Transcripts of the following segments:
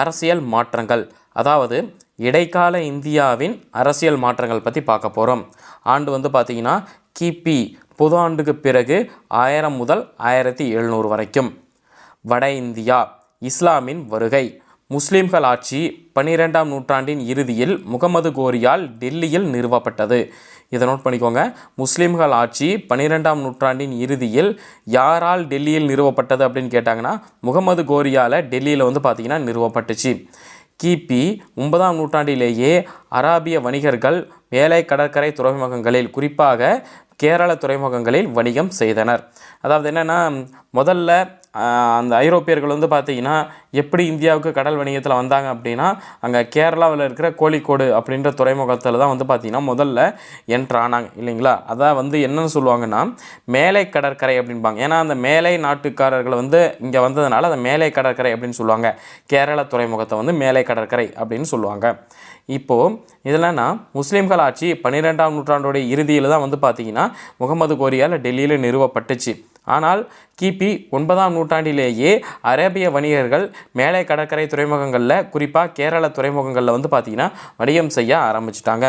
அரசியல் மாற்றங்கள், அதாவது இடைக்கால இந்தியாவின் அரசியல் மாற்றங்கள் பற்றி பார்க்க போகிறோம். ஆண்டு வந்து பார்த்திங்கன்னா கிபி பொது ஆண்டுக்கு பிறகு 1000 முதல் 1700 வரைக்கும். வட இந்தியா, இஸ்லாமின் வருகை, முஸ்லிம்கள் ஆட்சி 12ஆம் நூற்றாண்டின் இறுதியில் முகமது கோரியால் டெல்லியில் நிறுவப்பட்டது. இதை நோட் பண்ணிக்கோங்க. முஸ்லிம்கள் ஆட்சி 12ஆம் நூற்றாண்டின் இறுதியில் யாரால் டெல்லியில் நிறுவப்பட்டது அப்படின்னு கேட்டாங்கன்னா முகமது கோரியால் டெல்லியில் வந்து பார்த்திங்கன்னா நிறுவப்பட்டுச்சு. கிபி 9ஆம் நூற்றாண்டிலேயே அராபிய வணிகர்கள் வேலை கடற்கரை துறைமுகங்களில், குறிப்பாக கேரள துறைமுகங்களில் வணிகம் செய்தனர். அதாவது என்னென்னா, முதல்ல அந்த ஐரோப்பியர்கள் வந்து பார்த்திங்கன்னா எப்படி இந்தியாவுக்கு கடல் வணிகத்தில் வந்தாங்க அப்படின்னா, அங்கே கேரளாவில் இருக்கிற கோழிக்கோடு அப்படின்ற துறைமுகத்தில் தான் வந்து பார்த்திங்கன்னா முதல்ல என்ட்ரு ஆனாங்க இல்லைங்களா. அதான் வந்து என்னென்னு சொல்லுவாங்கன்னா மேலை கடற்கரை அப்படின்பாங்க. ஏன்னா அந்த மேலை நாட்டுக்காரர்கள் வந்து இங்கே வந்ததுனால அதை மேலை கடற்கரை அப்படின்னு சொல்லுவாங்க. கேரள துறைமுகத்தை வந்து மேலை கடற்கரை அப்படின்னு சொல்லுவாங்க. இப்போது இதெல்லாம்னா முஸ்லீம்கள் ஆட்சி 12ஆம் நூற்றாண்டுடைய இறுதியில் தான் வந்து பார்த்திங்கன்னா முகமது கோரியால் டெல்லியில் நிறுவப்பட்டுச்சு. ஆனால் கிபி 9ஆம் நூற்றாண்டிலேயே அரேபிய வணிகர்கள் மேலை கடற்கரை துறைமுகங்களில், குறிப்பாக கேரள துறைமுகங்களில் வந்து பார்த்திங்கன்னா வணிகம் செய்ய ஆரம்பிச்சிட்டாங்க.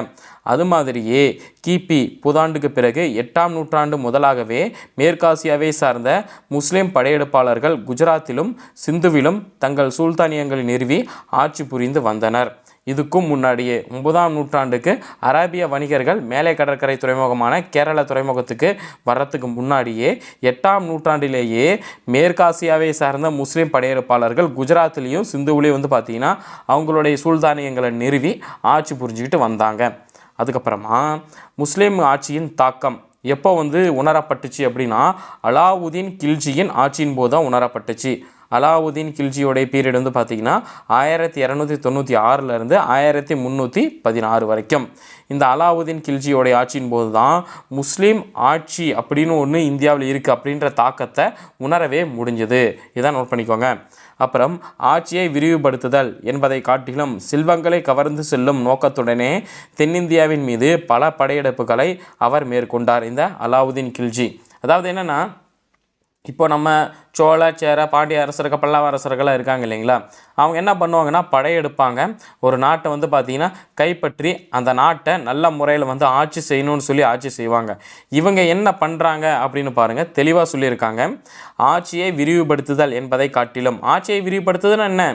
அது மாதிரியே கிபி புதாண்டுக்கு பிறகு 8ஆம் நூற்றாண்டு முதலாகவே மேற்காசியாவை சார்ந்த முஸ்லிம் படையெடுப்பாளர்கள் குஜராத்திலும் சிந்துவிலும் தங்கள் சுல்தானியங்களை நிறுவி ஆட்சி புரிந்து வந்தனர். இதுக்கும் முன்னாடியே 9ஆம் நூற்றாண்டுக்கு அரேபிய வணிகர்கள் மேலை கடற்கரை துறைமுகமான கேரள துறைமுகத்துக்கு வர்றதுக்கு முன்னாடியே 8ஆம் நூற்றாண்டிலேயே மேற்காசியாவை சார்ந்த முஸ்லீம் படையெடுப்பாளர்கள் குஜராத்திலையும் சிந்துவிலையும் வந்து பார்த்திங்கன்னா அவங்களுடைய சுல்தானியங்களை நிறுவி ஆட்சி புரிஞ்சுக்கிட்டு வந்தாங்க. அதுக்கப்புறமா முஸ்லீம் ஆட்சியின் தாக்கம் எப்போ வந்து உணரப்பட்டுச்சு அப்படின்னா அலாவுதீன் கில்ஜியின் ஆட்சியின் போது தான் உணரப்பட்டுச்சு. அலாவுதீன் கில்ஜியோடைய பீரியட் வந்து பார்த்திங்கன்னா 1296 1316 வரைக்கும். இந்த அலாவுதீன் கில்ஜியோடைய ஆட்சியின் போது தான் முஸ்லீம் ஆட்சி அப்படின்னு ஒன்று இந்தியாவில் இருக்குது அப்படின்ற தாக்கத்தை உணரவே முடிஞ்சது. இதான் நோட் பண்ணிக்கோங்க. அப்புறம் ஆட்சியை விரிவுபடுத்துதல் என்பதை காட்டிலும் செல்வங்களை கவர்ந்து செல்லும் நோக்கத்துடனே தென்னிந்தியாவின் மீது பல படையெடுப்புகளை அவர் மேற்கொண்டார், இந்த அலாவுதீன் கில்ஜி. அதாவது என்னென்னா, இப்போ நம்ம சோழ சேர பாண்டிய அரசர்கள் பல்லவ அரசர்கள்லாம் இருக்காங்க இல்லைங்களா, அவங்க என்ன பண்ணுவாங்கன்னா படையெடுப்பாங்க. ஒரு நாட்டை வந்து பார்த்திங்கன்னா கைப்பற்றி அந்த நாட்டை நல்ல முறையில் வந்து ஆட்சி செய்யணும்னு சொல்லி ஆட்சி செய்வாங்க. இவங்க என்ன பண்ணுறாங்க அப்படின்னு பாருங்கள், தெளிவாக சொல்லியிருக்காங்க. ஆட்சியை விரிவுபடுத்துதல் என்பதை காட்டிலும், ஆட்சியை விரிவுபடுத்துதல்னா என்ன,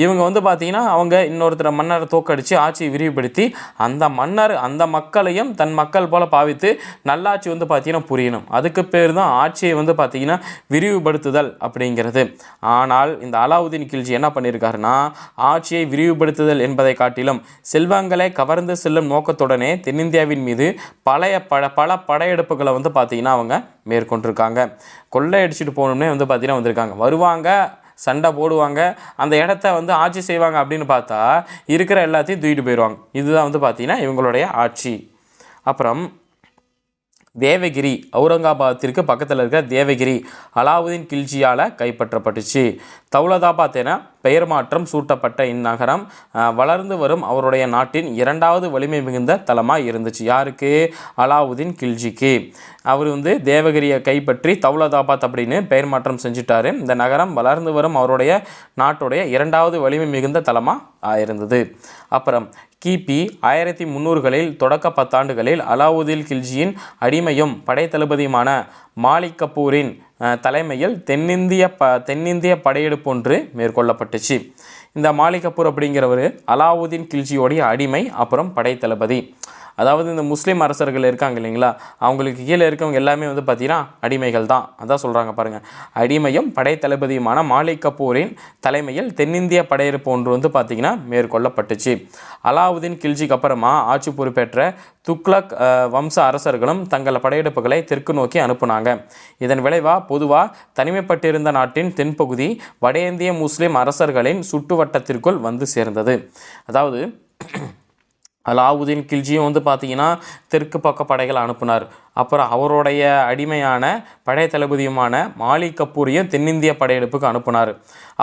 இவங்க வந்து பார்த்திங்கன்னா அவங்க இன்னொருத்தர் மன்னரை தோக்கடித்து ஆட்சியை விரிவுபடுத்தி அந்த மன்னர் அந்த மக்களையும் தன் மக்கள் போல் பாவித்து நல்லாட்சி வந்து பார்த்திங்கன்னா புரியணும். அதுக்கு பேர் தான் ஆட்சியை வந்து பார்த்திங்கன்னா விரிவுபடுத்துதல் அப்படிங்கிறது. ஆனால் இந்த அலாவுதீன் கில்ஜி என்ன பண்ணியிருக்காருன்னா, ஆட்சியை விரிவுபடுத்துதல் என்பதை காட்டிலும் செல்வங்களை கவர்ந்து செல்லும் நோக்கத்துடனே தென்னிந்தியாவின் மீது பல படையெடுப்புகளை வந்து பார்த்திங்கன்னா அவங்க மேற்கொண்டிருக்காங்க. கொள்ளையடிச்சிட்டு போகணும்னே வந்து பார்த்திங்கன்னா வந்திருக்காங்க. வருவாங்க, சண்டை போடுவாங்க, அந்த இடத்த வந்து ஆட்சி செய்வாங்க அப்படின்னு பார்த்தா இருக்கிற எல்லாத்தையும் தூக்கிட்டு போயிடுவாங்க. இதுதான் வந்து பார்த்திங்கன்னா இவங்களுடைய ஆட்சி. அப்புறம் தேவகிரி, அவுரங்காபாத்திற்கு பக்கத்தில் இருக்கிற தேவகிரி அலாவுதீன் கில்ஜியால் கைப்பற்றப்பட்டுச்சு. தௌலதாபாத் என பெயர் மாற்றம் சூட்டப்பட்ட இந்நகரம் வளர்ந்து வரும் அவருடைய நாட்டின் 2வது வலிமை மிகுந்த தலமாக இருந்துச்சு. யாருக்கு? அலாவுதீன் கில்ஜிக்கு. அவர் வந்து தேவகிரியை கைப்பற்றி தௌலதாபாத் அப்படின்னு பெயர் மாற்றம் செஞ்சுட்டாரு. இந்த நகரம் வளர்ந்து வரும் அவருடைய நாட்டுடைய 2வது வலிமை மிகுந்த தலமாக இருந்தது. அப்புறம் கிபி 1300களில் தொடக்க 10 ஆண்டுகளில் அலாவுதீன் கில்ஜியின் அடிமையும் படைத்தளபதியுமான மாலிக் கபூரின் தலைமையில் தென்னிந்திய படையெடுப்பு ஒன்று மேற்கொள்ளப்பட்டுச்சு. இந்த மாலிக் கபூர் அப்படிங்கிறவர் அலாவுதீன் கில்ஜியோடைய அடிமை, அப்புறம் படைத்தளபதி. அதாவது இந்த முஸ்லீம் அரசர்கள் இருக்காங்க இல்லைங்களா, அவங்களுக்கு கீழே இருக்கவங்க எல்லாமே வந்து பார்த்திங்கன்னா அடிமைகள் தான். அதான் சொல்கிறாங்க பாருங்கள். அடிமையும் படைத்தளபதியுமான மாலிக் கபூரின் தலைமையில் தென்னிந்திய படையெடுப்பு ஒன்று வந்து பார்த்திங்கன்னா மேற்கொள்ளப்பட்டுச்சு. அலாவுதீன் கில்ஜிக்கு அப்புறமா ஆட்சி பொறுப்பேற்ற துக்ளக் வம்ச அரசர்களும் தங்கள் படையெடுப்புகளை தெற்கு நோக்கி அனுப்புனாங்க. இதன் விளைவாக பொதுவாக தனிமைப்பட்டிருந்த நாட்டின் தென்பகுதி வட இந்திய முஸ்லீம் அரசர்களின் சுட்டு வட்டத்திற்குள் வந்து சேர்ந்தது. அதாவது அலாவுதீன் கில்ஜியும் வந்து பார்த்திங்கன்னா தெற்கு பக்க படைகளை அனுப்புனார். அப்புறம் அவருடைய அடிமையான படைத்தளபதியுமான மாலிக் கபூரையும் தென்னிந்திய படையெடுப்புக்கு அனுப்புனார்.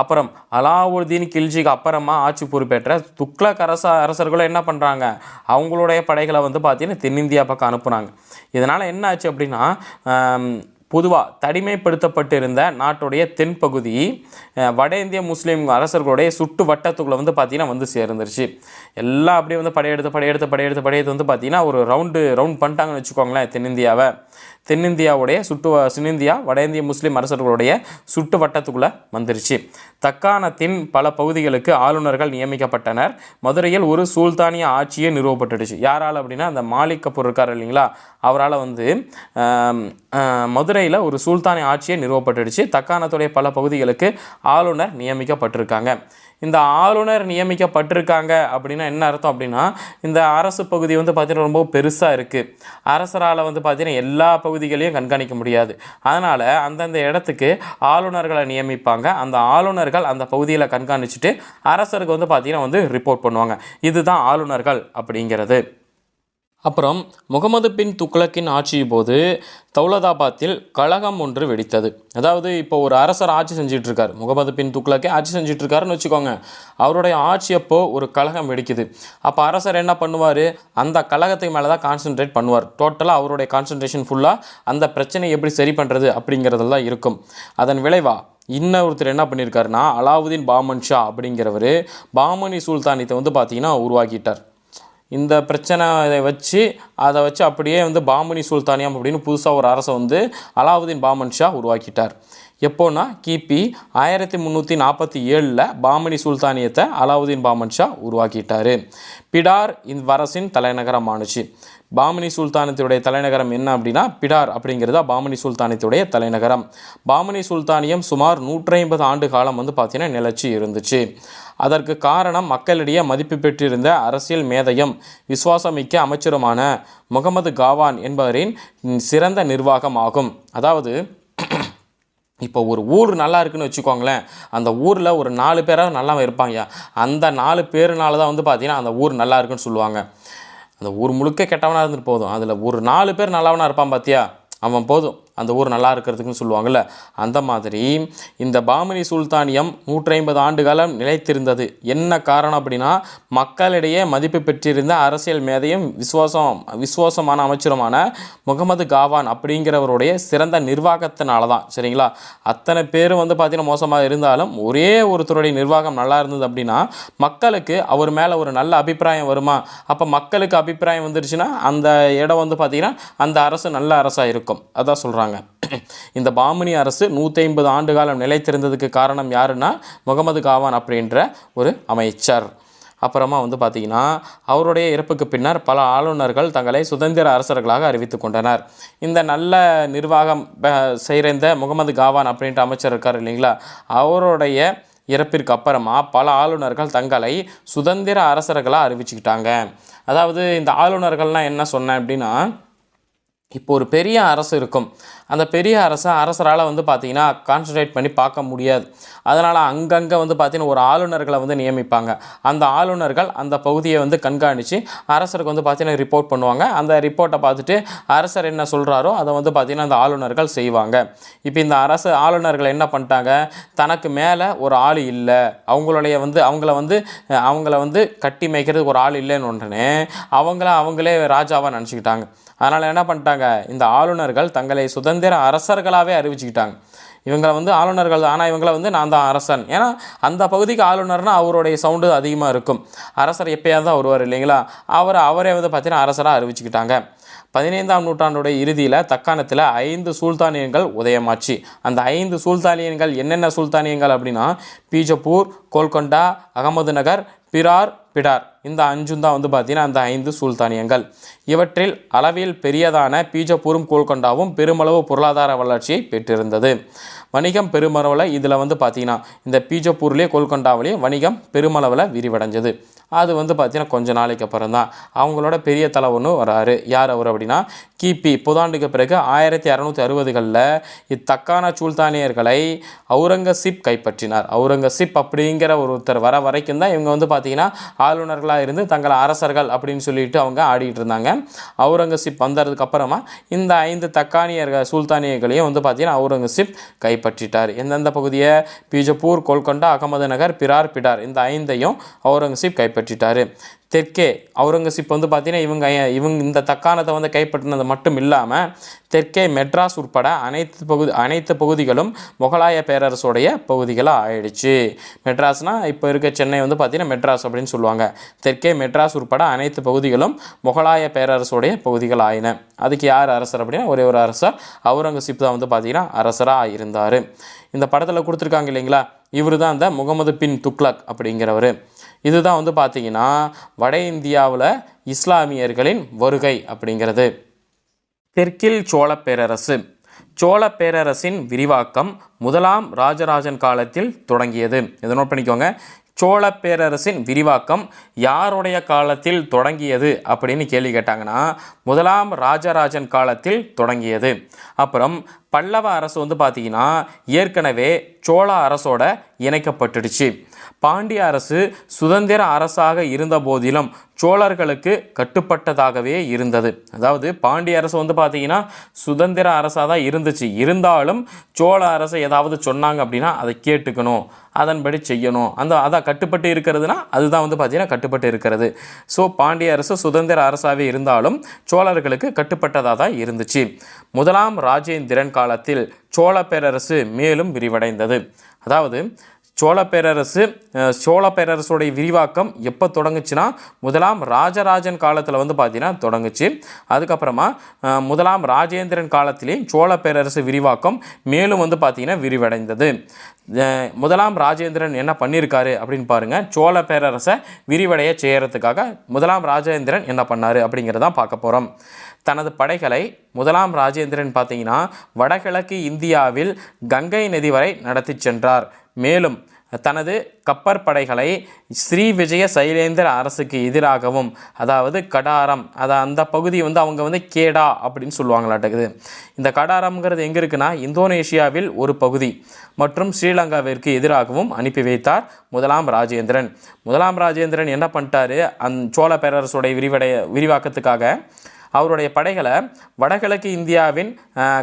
அப்புறம் அலாவுதீன் கில்ஜிக்கு அப்புறமா ஆட்சி பொறுப்பேற்ற துக்ளக் அரசர்களும் என்ன பண்ணுறாங்க, அவங்களுடைய படைகளை வந்து பார்த்திங்கன்னா தென்னிந்தியா பக்கம் அனுப்புனாங்க. இதனால் என்ன ஆச்சு அப்படின்னா பொதுவாக தனிமைப்படுத்தப்பட்டிருந்த நாட்டுடைய தென்பகுதி வட இந்திய முஸ்லீம் அரசர்களுடைய சுட்டு வட்டத்துக்குள்ளே வந்து பார்த்திங்கன்னா வந்து சேர்ந்துருச்சு. எல்லாம் அப்படியே வந்து படையெடுத்து வந்து பார்த்திங்கன்னா ஒரு ரவுண்ட் பண்ணிட்டாங்கன்னு வச்சுக்கோங்களேன். தென்னிந்தியாவுடைய தென்னிந்தியா வட இந்திய முஸ்லீம் அரசர்களுடைய சுட்டு வட்டத்துக்குள்ளே வந்துருச்சு. தக்காணத்தின் பல பகுதிகளுக்கு ஆளுநர்கள் நியமிக்கப்பட்டனர். மதுரையில் ஒரு சுல்தானிய ஆட்சியே நிறுவப்பட்டுடுச்சு. யாரால் அப்படின்னா அந்த மாலிக் கபூர் இருக்கார் இல்லைங்களா, அவரால் வந்து மதுரையில் ஒரு சுல்தானிய ஆட்சியே நிறுவப்பட்டுடுச்சு. தக்காணத்துடைய பல பகுதிகளுக்கு ஆளுநர் நியமிக்கப்பட்டிருக்காங்க. இந்த ஆளுநர் நியமிக்கப்பட்டிருக்காங்க அப்படின்னா என்ன அர்த்தம் அப்படின்னா, இந்த அரசு பகுதி வந்து பார்த்திங்கன்னா ரொம்ப பெருசாக இருக்குது. அரசரால் வந்து பார்த்திங்கன்னா எல்லா பகுதிகளையும் கண்காணிக்க முடியாது. அதனால் அந்தந்த இடத்துக்கு ஆளுநர்களை நியமிப்பாங்க. அந்த ஆளுநர்கள் அந்த பகுதியில் கண்காணிச்சுட்டு அரசருக்கு வந்து பார்த்திங்கன்னா வந்து ரிப்போர்ட் பண்ணுவாங்க. இதுதான் ஆளுநர்கள் அப்படிங்கிறது. அப்புறம் முகமது பின் துக்ளக்கின் ஆட்சி போது தௌலதாபாத்தில் கலகம் ஒன்று வெடித்தது. அதாவது இப்போ ஒரு அரசர் ஆட்சி செஞ்சிட்ருக்கார், முகமது பின் துக்ளக்கே ஆட்சி செஞ்சிட்ருக்காருன்னு வச்சுக்கோங்க. அவருடைய ஆட்சி அப்போ ஒரு கலகம் வெடிக்குது. அப்போ அரசர் என்ன பண்ணுவார், அந்த கலகத்துக்கு மேலே தான் கான்சென்ட்ரேட் பண்ணுவார். டோட்டலாக அவருடைய கான்சன்ட்ரேஷன் ஃபுல்லாக அந்த பிரச்சனையை எப்படி சரி பண்ணுறது அப்படிங்கிறதெல்லாம் இருக்கும். அதன் விளைவாக இன்னொருத்தர் என்ன பண்ணியிருக்காருன்னா, அலாவுதீன் பாமன் ஷா அப்படிங்கிறவர் பாமனி சுல்தானியத்தை வந்து பார்த்திங்கன்னா உருவாக்கிட்டார். இந்த பிரச்சனை அதை வச்சு அப்படியே வந்து பாமனி சுல்தானியம் அப்படின்னு புதுசாக ஒரு அரசை வந்து அலாவுதீன் பாமன் ஷா உருவாக்கிட்டார். எப்போனா கிபி 1347 பாமனி சுல்தானியத்தை அலாவுதீன் பாமன் ஷா உருவாக்கிட்டார். பிடார் இந்த அரசின் தலைநகரம் ஆணுச்சு. பாமனி சுல்தானத்துடைய தலைநகரம் என்ன அப்படின்னா பிடார் அப்படிங்கிறதா பாமனி சுல்தானத்துடைய தலைநகரம். பாமனி சுல்தானியம் சுமார் 150 ஆண்டு காலம் வந்து பார்த்திங்கன்னா நிலச்சி இருந்துச்சு. அதற்கு காரணம் மக்களிடையே மதிப்பு பெற்றிருந்த அரசியல் மேதையும் விசுவாசமிக்க அமைச்சருமான முகமது காவான் என்பவரின் சிறந்த நிர்வாகம் ஆகும். அதாவது இப்போ ஒரு ஊர் நல்லா இருக்குன்னு வச்சுக்கோங்களேன், அந்த ஊரில் ஒரு 4 பேராக நல்லா இருப்பாங்க. அந்த 4 பேருனால தான் வந்து பார்த்திங்கன்னா அந்த ஊர் நல்லா இருக்குன்னு சொல்லுவாங்க. அந்த ஊர் முழுக்க கெட்டவனாக இருந்துட்டு போதும், அதில் ஒரு 4 பேர் நல்லவனாக இருப்பான் பார்த்தியா, அவன் போதும் அந்த ஊர் நல்லா இருக்கிறதுக்குன்னு சொல்லுவாங்கள்ல. அந்த மாதிரி இந்த பாமனி சுல்தானியம் 150 ஆண்டு காலம் நிலைத்திருந்தது. என்ன காரணம் அப்படின்னா, மக்களிடையே மதிப்பு பெற்றிருந்த அரசியல் மேதையும் விசுவாசமான அமைச்சருமான முகமது காவான் அப்படிங்கிறவருடைய சிறந்த நிர்வாகத்தினால தான். சரிங்களா, அத்தனை பேரும் வந்து பார்த்திங்கன்னா மோசமாக இருந்தாலும் ஒரே ஒருத்தருடைய நிர்வாகம் நல்லா இருந்தது அப்படின்னா மக்களுக்கு அவர் மேலே ஒரு நல்ல அபிப்பிராயம் வருமா. அப்போ மக்களுக்கு அபிப்பிராயம் வந்துருச்சுன்னா அந்த இடம் வந்து பார்த்திங்கன்னா அந்த அரசு நல்ல அரசாக இருக்கும். அதான் சொல்கிறாங்க. இந்த பாமனி அரசு 150 ஆண்டு காலம் நிலைத்திருந்ததுக்கு காரணம் யாருன்னா முகமது காவான் அப்படின்ற ஒரு அமைச்சர். அப்புறமா வந்து பார்த்திங்கன்னா அவருடைய இறப்புக்கு பின்னர் பல ஆளுநர்கள் தங்களை சுதந்திர அரசர்களாக அறிவித்து கொண்டனர். இந்த நல்ல நிர்வாகம் செய்கிற முகமது காவான் அப்படின்ற அமைச்சர் இருக்கார் இல்லைங்களா, அவருடைய இறப்பிற்கு அப்புறமா பல ஆளுநர்கள் தங்களை சுதந்திர அரசர்களாக அறிவிச்சுக்கிட்டாங்க. அதாவது இந்த ஆளுநர்கள்னால் என்ன சொன்னேன் அப்படின்னா, இப்போ ஒரு பெரிய அரசு இருக்கும், அந்த பெரிய அரசரால் வந்து பார்த்திங்கன்னா கான்சன்ட்ரேட் பண்ணி பார்க்க முடியாது. அதனால் அங்கங்கே வந்து பார்த்திங்கன்னா ஒரு ஆளுநர்களை வந்து நியமிப்பாங்க. அந்த ஆளுநர்கள் அந்த பகுதியை வந்து கண்காணித்து அரசருக்கு வந்து பார்த்திங்கன்னா ரிப்போர்ட் பண்ணுவாங்க. அந்த ரிப்போர்ட்டை பார்த்துட்டு அரசர் என்ன சொல்கிறாரோ அதை வந்து பார்த்திங்கன்னா அந்த ஆளுநர்கள் செய்வாங்க. இப்போ இந்த ஆளுநர்கள் என்ன பண்ணிட்டாங்க, தனக்கு மேலே ஒரு ஆள் இல்லை, அவங்கள வந்து கட்டி மேய்க்கிறதுக்கு ஒரு ஆள் இல்லைன்னு உடனே அவங்களே ராஜாவாக நினச்சிக்கிட்டாங்க. அதனால் என்ன பண்ணிட்டாங்க, இந்த ஆளுநர்கள் தங்களை சுதந்திர அரசர்களாகவே அறிவிச்சுக்கிட்டாங்க. இவங்களை வந்து ஆளுநர்கள் தான், ஆனால் இவங்களை வந்து நான் தான் அரசன். ஏன்னா அந்த பகுதிக்கு ஆளுநர்னால் அவருடைய சவுண்டு அதிகமாக இருக்கும். அரசர் எப்பயாவது தான் வருவார் இல்லைங்களா, அவரே வந்து பார்த்தீங்கன்னா அரசராக அறிவிச்சுக்கிட்டாங்க. 15ஆம் நூற்றாண்டுடைய இறுதியில் தக்காணத்தில் 5 சுல்தானியங்கள் உதயமாச்சு. அந்த 5 சுல்தானியங்கள் என்னென்ன சுல்தானியங்கள் அப்படின்னா, பீஜப்பூர், கோல்கொண்டா, அகமது நகர், பிடார் இந்த 5 தான் வந்து பார்த்திங்கன்னா அந்த 5 சுல்தானியங்கள். இவற்றில் அளவில் பெரியதான பீஜப்பூரும் கோல்கொண்டாவும் பெருமளவு பொருளாதார வளர்ச்சியை பெற்றிருந்தது. வணிகம் பெருமளவில் இதில் வந்து பார்த்திங்கன்னா இந்த பீஜப்பூர்லேயே கோல்கொண்டாவிலேயே வணிகம் பெருமளவில் விரிவடைஞ்சது. அது வந்து பார்த்திங்கன்னா கொஞ்ச நாளைக்கு அப்புறம் தான் அவங்களோட பெரிய தலைவனு வராரு. யார் அவர் அப்படின்னா, கிபி புதாண்டுக்கு பிறகு 1660களில் இத்தக்கான சுல்தானியர்களை அவுரங்கசீப் கைப்பற்றினார். அவுரங்கசீப் அப்படிங்கிற ஒருத்தர் வர வரைக்கும் தான் இவங்க வந்து பார்த்திங்கன்னா ஆளுநர்களாக இருந்து தங்களை அரசர்கள் அப்படின்னு சொல்லிட்டு அவங்க ஆடிட்டு இருந்தாங்க. அவுரங்கசீப் வந்ததுக்கு அப்புறமா இந்த 5 தக்கானியர்கள் சுல்தானியர்களையும் வந்து பார்த்திங்கன்னா அவுரங்கசீப் கைப்பற்றிட்டார். எந்தெந்த பகுதியை, பீஜப்பூர், கோல்கொண்டா, அகமது நகர், பிடார் இந்த 5ஐயும் அவுரங்கசீப் கைப்பற்றிட்டார். தெற்கே அவுரங்கசீப் வந்து பார்த்திங்கன்னா இவங்க இந்த தக்காணத்தை வந்து கைப்பற்றினது மட்டும் இல்லாமல் தெற்கே மெட்ராஸ் உட்பட அனைத்து பகுதிகளும் முகலாய பேரரசுடைய பகுதிகளாக ஆயிடுச்சு. மெட்ராஸ்னால் இப்போ இருக்க சென்னை வந்து பார்த்திங்கன்னா மெட்ராஸ் அப்படின்னு சொல்லுவாங்க. தெற்கே மெட்ராஸ் உட்பட அனைத்து பகுதிகளும் முகலாய பேரரசுடைய பகுதிகள் ஆயின. அதுக்கு யார் அரசர் அப்படின்னா ஒரே ஒரு அரசர் அவுரங்கசீப் தான் வந்து பார்த்திங்கன்னா அரசராக இருந்தார். இந்த படத்தில் கொடுத்துருக்காங்க இல்லைங்களா, இவர் தான் அந்த முகமது பின் துக்ளக் அப்படிங்கிறவர். இதுதான் வந்து பார்த்திங்கன்னா வட இந்தியாவில் இஸ்லாமியர்களின் வருகை அப்படிங்கிறது. தெற்கில் சோழ பேரரசு. சோழ பேரரசின் விரிவாக்கம் முதலாம் ராஜராஜன் காலத்தில் தொடங்கியது. இதை நோட் பண்ணிக்கோங்க. சோழ பேரரசின் விரிவாக்கம் யாருடைய காலத்தில் தொடங்கியது அப்படின்னு கேள்வி கேட்டாங்கன்னா முதலாம் ராஜராஜன் காலத்தில் தொடங்கியது. அப்புறம் பல்லவ அரசு வந்து பார்த்திங்கன்னா ஏற்கனவே சோழ அரசோட இணைக்கப்பட்டுடுச்சு. பாண்டிய அரசு சுதந்திர அரசாக இருந்த போதிலும் சோழர்களுக்கு கட்டுப்பட்டதாகவே இருந்தது. அதாவது பாண்டிய அரசு வந்து பார்த்திங்கன்னா சுதந்திர அரசாக தான் இருந்துச்சு. இருந்தாலும் சோழ அரசு ஏதாவது சொன்னாங்க அப்படின்னா அதை கேட்டுக்கணும், அதன்படி செய்யணும். அதான் கட்டுப்பட்டு இருக்கிறதுனா அதுதான் வந்து பார்த்திங்கன்னா கட்டுப்பட்டு இருக்கிறது. ஸோ பாண்டிய அரசு சுதந்திர அரசாகவே இருந்தாலும் சோழர்களுக்கு கட்டுப்பட்டதாக தான் இருந்துச்சு. முதலாம் ராஜேந்திரன் காலத்தில் சோழ பேரரசு மேலும் விரிவடைந்தது. அதாவது சோழ பேரரசுடைய விரிவாக்கம் எப்போ தொடங்குச்சுன்னா முதலாம் ராஜராஜன் காலத்தில் வந்து பார்த்திங்கன்னா தொடங்குச்சு. அதுக்கப்புறமா முதலாம் ராஜேந்திரன் காலத்திலேயும் சோழ பேரரசு விரிவாக்கம் மேலும் வந்து பார்த்திங்கன்னா விரிவடைந்தது. முதலாம் ராஜேந்திரன் என்ன பண்ணியிருக்காரு அப்படின்னு பாருங்கள். சோழ பேரரசை விரிவடைய செய்கிறதுக்காக முதலாம் ராஜேந்திரன் என்ன பண்ணார் அப்படிங்கிறதான் பார்க்க போகிறோம். தனது படைகளை முதலாம் ராஜேந்திரன் பார்த்திங்கன்னா வடகிழக்கு இந்தியாவில் கங்கை நதி வரை நடத்தி சென்றார். மேலும் தனது கப்பற்படைகளை ஸ்ரீ விஜய சைலேந்திர அரசுக்கு எதிராகவும், அதாவது கடாரம், அந்த பகுதி வந்து அவங்க வந்து கேடா அப்படின்னு சொல்லுவாங்களாட்டுக்குது. இந்த கடாரம்ங்கிறது எங்கே இருக்குன்னா இந்தோனேஷியாவில் ஒரு பகுதி மற்றும் ஸ்ரீலங்காவிற்கு எதிராகவும் அனுப்பி வைத்தார் முதலாம் ராஜேந்திரன். முதலாம் ராஜேந்திரன் என்ன பண்ணிட்டாரு, சோழ பேரரசுடைய விரிவாக்கத்துக்காக அவருடைய படைகளை வடகிழக்கு இந்தியாவின்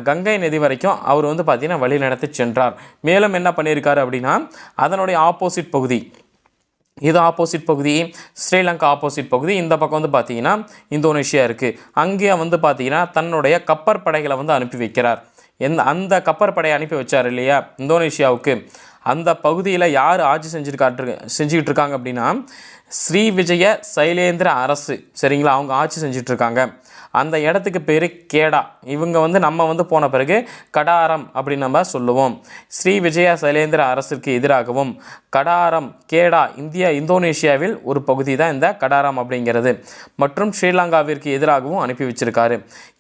கங்கை நதி வரைக்கும் அவர் வந்து பார்த்திங்கன்னா வழி நடத்தி சென்றார். மேலும் என்ன பண்ணியிருக்காரு அப்படின்னா அதனுடைய ஆப்போசிட் பகுதி, இது ஆப்போசிட் பகுதி, ஸ்ரீலங்கா ஆப்போசிட் பகுதி, இந்த பக்கம் வந்து பார்த்திங்கன்னா இந்தோனேஷியா இருக்குது. அங்கே வந்து பார்த்திங்கன்னா தன்னுடைய கப்பற்படைகளை வந்து அனுப்பி வைக்கிறார். அந்த கப்பற்படையை அனுப்பி வச்சார் இல்லையா இந்தோனேஷியாவுக்கு, அந்த பகுதியில் யார் ஆட்சி செஞ்சுக்கிட்டு இருக்காங்க அப்படின்னா ஸ்ரீ விஜய சைலேந்திர அரசு, சரிங்களா, அவங்க ஆட்சி செஞ்சிட்ருக்காங்க. அந்த இடத்துக்கு பேர் கேடா. இவங்க வந்து நம்ம வந்து போன பிறகு கடாரம் அப்படின்னு நம்ம சொல்லுவோம். ஸ்ரீ விஜய சைலேந்திர அரசுக்கு எதிராகவும் கடாரம், கேடா இந்தோனேஷியாவில் ஒரு பகுதி தான் இந்த கடாரம் அப்படிங்கிறது, மற்றும் ஸ்ரீலங்காவிற்கு எதிராகவும் அனுப்பி வச்சிருக்காரு.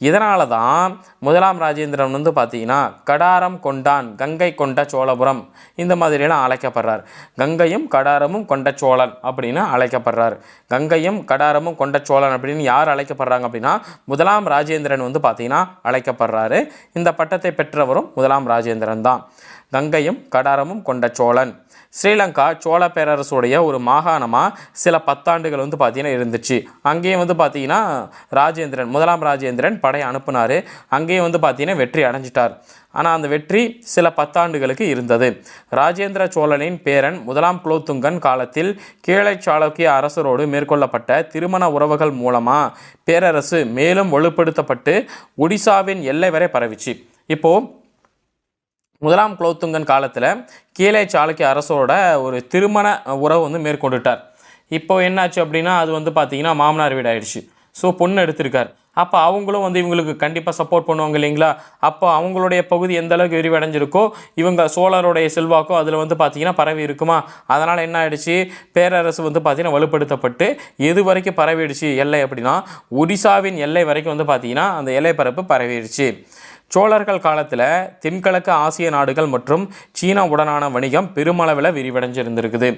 இதனால தான் முதலாம் ராஜேந்திரன் வந்து பார்த்திங்கன்னா கடாரம் கொண்டான், கங்கை கொண்ட சோழபுரம், இந்த மாதிரியெல்லாம் அழைக்கப்படுறார். கங்கையும் கடாரமும் கொண்ட சோழன் அப்படின்னு அழைக்கப்படுறார். கங்கையும் கடாரமும் கொண்ட சோழன் அப்படின்னு யார் அழைக்கப்படுறாங்க அப்படின்னா முதலாம் ராஜேந்திரன் வந்து பார்த்திங்கன்னா அழைக்கப்படுறாரு. இந்த பட்டத்தை பெற்றவரும் முதலாம் ராஜேந்திரன் தான். கங்கையும் கடாரமும் கொண்ட சோழன். ஸ்ரீலங்கா சோழ பேரரசுடைய ஒரு மாகாணமாக சில 10 ஆண்டுகள் வந்து பார்த்திங்கன்னா இருந்துச்சு. அங்கேயும் வந்து பார்த்திங்கன்னா முதலாம் ராஜேந்திரன் படை அனுப்புனார். அங்கேயும் வந்து பார்த்திங்கன்னா வெற்றி அடைஞ்சிட்டார். ஆனால் அந்த வெற்றி சில 10 ஆண்டுகளுக்கு இருந்தது. ராஜேந்திர சோழனின் பேரன் முதலாம் குலோத்துங்கன் காலத்தில் கீழை சாளுக்கிய அரசரோடு மேற்கொள்ளப்பட்ட திருமண உறவுகள் மூலமாக பேரரசு மேலும் வலுப்படுத்தப்பட்டு ஒடிசாவின் எல்லை வரை பரவிச்சு. இப்போது முதலாம் குலோத்துங்கன் காலத்தில் கீழை சாளுக்கிய அரசோட ஒரு திருமண உறவு வந்து மேற்கொண்டுட்டார். இப்போ என்னாச்சு அப்படின்னா அது வந்து பார்த்திங்கன்னா மாமனார் வீடு ஆயிடுச்சு. ஸோ பொண்ணு எடுத்திருக்கார். அப்போ அவங்களும் வந்து இவங்களுக்கு கண்டிப்பாக சப்போர்ட் பண்ணுவாங்க இல்லைங்களா. அப்போ அவங்களுடைய பகுதி எந்த அளவுக்கு விரிவடைஞ்சிருக்கோ இவங்க சோழருடைய செல்வாக்கோ அதில் வந்து பார்த்திங்கன்னா பரவி இருக்குமா. அதனால் என்ன ஆயிடுச்சு, பேரரசு வந்து பார்த்திங்கன்னா வலுப்படுத்தப்பட்டு எது வரைக்கும் பரவிடுச்சு எல்லை அப்படின்னா ஒடிசாவின் எல்லை வரைக்கும் வந்து பார்த்திங்கன்னா அந்த எல்லை பரப்பு பரவிடுச்சு. சோழர்கள் காலத்தில் தென்கிழக்கு ஆசிய நாடுகள் மற்றும் சீனா உடனான வணிகம் பெருமளவில் விரிவடைஞ்சிருந்திருக்குது.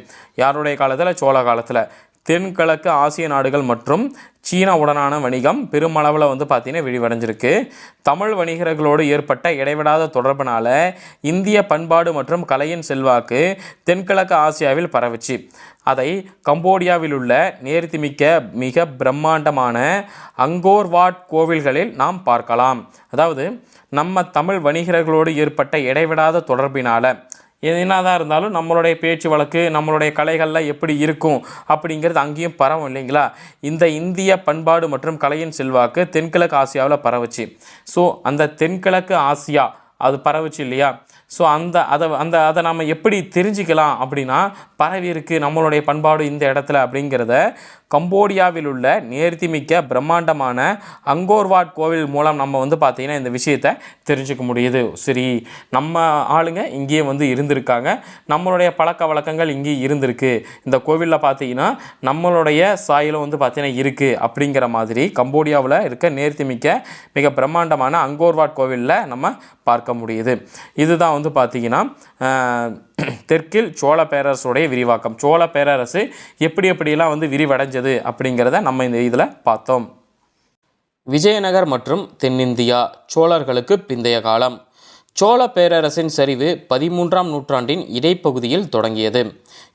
யாருடைய காலத்தில்? சோழ காலத்தில். தென்கிழக்கு ஆசிய நாடுகள் மற்றும் சீனா உடனான வணிகம் பெருமளவில் வந்து பார்த்திங்கன்னா விரிவடைஞ்சிருக்கு. தமிழ் வணிகர்களோடு ஏற்பட்ட இடைவிடாத தொடர்பினால் இந்திய பண்பாடு மற்றும் கலையின் செல்வாக்கு தென்கிழக்கு ஆசியாவில் பரவுச்சு. அதை கம்போடியாவில் உள்ள நேர்த்திமிக்க மிக பிரம்மாண்டமான அங்கோர்வாட் கோவில்களில் நாம் பார்க்கலாம். அதாவது நம்ம தமிழ் வணிகர்களோடு ஏற்பட்ட இடைவிடாத தொடர்பினால் என்னதான் இருந்தாலும் நம்மளுடைய பேச்சு வழக்கு நம்மளுடைய கலைகள்லாம் எப்படி இருக்கும் அப்படிங்கிறது அங்கேயும் பரவும் இல்லைங்களா. இந்த இந்திய பண்பாடு மற்றும் கலையின் செல்வாக்கு தென்கிழக்கு ஆசியாவில் பரவுச்சு. ஸோ அந்த தென்கிழக்கு ஆசியா அது பரவுச்சு இல்லையா. ஸோ அதை நம்ம எப்படி தெரிஞ்சுக்கலாம் அப்படின்னா, பரவி இருக்குது நம்மளுடைய பண்பாடு இந்த இடத்துல அப்படிங்கிறத கம்போடியாவில் உள்ள நேர்த்திமிக்க பிரம்மாண்டமான அங்கோர்வாட் கோவில் மூலம் நம்ம பார்த்திங்கன்னா இந்த விஷயத்தை தெரிஞ்சுக்க முடியுது. சரி, நம்ம ஆளுங்க இங்கேயே இருந்திருக்காங்க, நம்மளுடைய பழக்க வழக்கங்கள் இங்கே இருந்திருக்கு, இந்த கோவிலில் பார்த்திங்கன்னா நம்மளுடைய சாயலும் பார்த்திங்கன்னா இருக்குது அப்படிங்கிற மாதிரி கம்போடியாவில் இருக்க நேர்த்திமிக்க மிக பிரம்மாண்டமான அங்கோர்வாட் கோவிலில் நம்ம பார்க்க முடியுது. இதுதான் பார்த்திங்கன்னா தெற்கில் சோழ பேரரசுடைய விரிவாக்கம். சோழ பேரரசு எப்படியெல்லாம் விரிவடைஞ்சது அப்படிங்கிறத நம்ம இந்த இதில் பார்த்தோம். விஜயநகர் மற்றும் தென்னிந்தியா சோழர்களுக்கு பிந்தைய காலம். சோழ பேரரசின் சரிவு 13ஆம் நூற்றாண்டின் இடைப்பகுதியில் தொடங்கியது.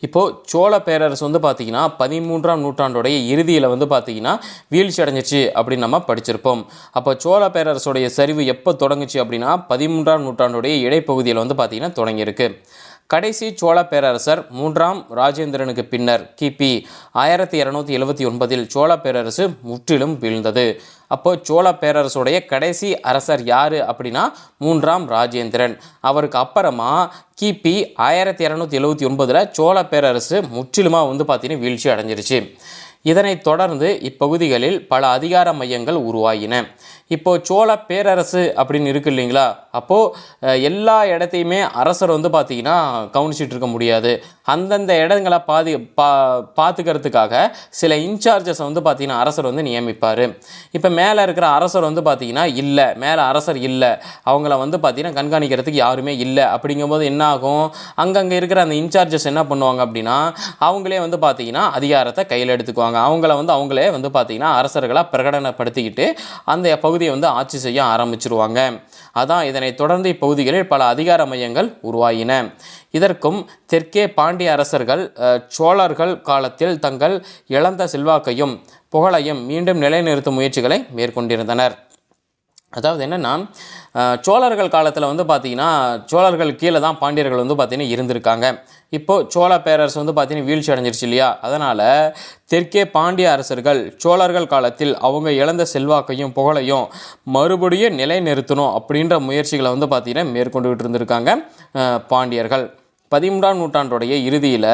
இப்போது சோழ பேரரசு பார்த்திங்கன்னா 13ஆம் நூற்றாண்டுடைய இறுதியில் பார்த்திங்கன்னா வீழ்ச்சி அடைஞ்சிச்சு அப்படின்னு நம்ம படிச்சிருப்போம். அப்போ சோழ பேரரசுடைய சரிவு எப்போ தொடங்குச்சு அப்படின்னா 13ஆம் நூற்றாண்டுடைய இடைப்பகுதியில் பார்த்திங்கன்னா தொடங்கியிருக்கு. கடைசி சோழ பேரரசர் 3ஆம் ராஜேந்திரனுக்கு பின்னர் கிபி 1279 சோழ பேரரசு முற்றிலும் வீழ்ந்தது. அப்போது சோழ பேரரசுடைய கடைசி அரசர் யார் அப்படின்னா 3ஆம் ராஜேந்திரன். அவருக்கு அப்புறமா கிபி 1279 சோழ பேரரசு முற்றிலுமாக பார்த்திங்கன்னா வீழ்ச்சி அடைஞ்சிருச்சு. இதனைத் தொடர்ந்து இப்பகுதிகளில் பல அதிகார மையங்கள் உருவாகின. இப்போது சோழ பேரரசு அப்படின்னு இருக்கு இல்லைங்களா, அப்போது எல்லா இடத்தையுமே அரசர் பார்த்திங்கன்னா கவனிச்சிட்டு இருக்க முடியாது. அந்தந்த இடங்களை பார்த்துக்கிறதுக்காக சில இன்சார்ஜஸ் பார்த்திங்கன்னா அரசர் நியமிப்பார். இப்போ மேலே இருக்கிற அரசர் பார்த்திங்கன்னா இல்லை, மேலே அரசர் இல்லை, அவங்கள பார்த்திங்கன்னா கண்காணிக்கிறதுக்கு யாருமே இல்லை. அப்படிங்கும்போது என்ன ஆகும், அங்கங்கே இருக்கிற அந்த இன்சார்ஜஸ் என்ன பண்ணுவாங்க அப்படின்னா அவங்களே பார்த்திங்கன்னா அதிகாரத்தை கையில் எடுத்துக்குவாங்க. அவங்கள அவங்களே பார்த்திங்கன்னா அரசர்களாக பிரகடனப்படுத்திக்கிட்டு அந்த பகுதியை ஆட்சி செய்ய ஆரம்பிச்சிருவாங்க. அதான் இதனைத் தொடர்ந்து இப்பகுதிகளில் பல அதிகார மையங்கள் உருவாயின. இதற்கும் தெற்கே பாண்டிய அரசர்கள் சோழர்கள் காலத்தில் தங்கள் இழந்த செல்வாக்கையும் புகழையும் மீண்டும் நிலைநிறுத்தும் முயற்சிகளை மேற்கொண்டிருந்தனர். அதாவது என்னென்னா, சோழர்கள் காலத்தில் பார்த்திங்கன்னா சோழர்கள் கீழே தான் பாண்டியர்கள் பார்த்திங்கன்னா இருந்திருக்காங்க. இப்போது சோழ பேரரசு பார்த்திங்கன்னா வீழ்ச்சி அடைஞ்சிருச்சு இல்லையா. அதனால் தெற்கே பாண்டிய அரசர்கள் சோழர்கள் காலத்தில் அவங்க இழந்த செல்வாக்கையும் புகழையும் மறுபடியும் நிலைநிறுத்தணும் அப்படின்ற முயற்சிகளை பார்த்திங்கன்னா மேற்கொண்டுகிட்டு இருந்திருக்காங்க பாண்டியர்கள். 13ஆம் நூற்றாண்டுடைய இறுதியில்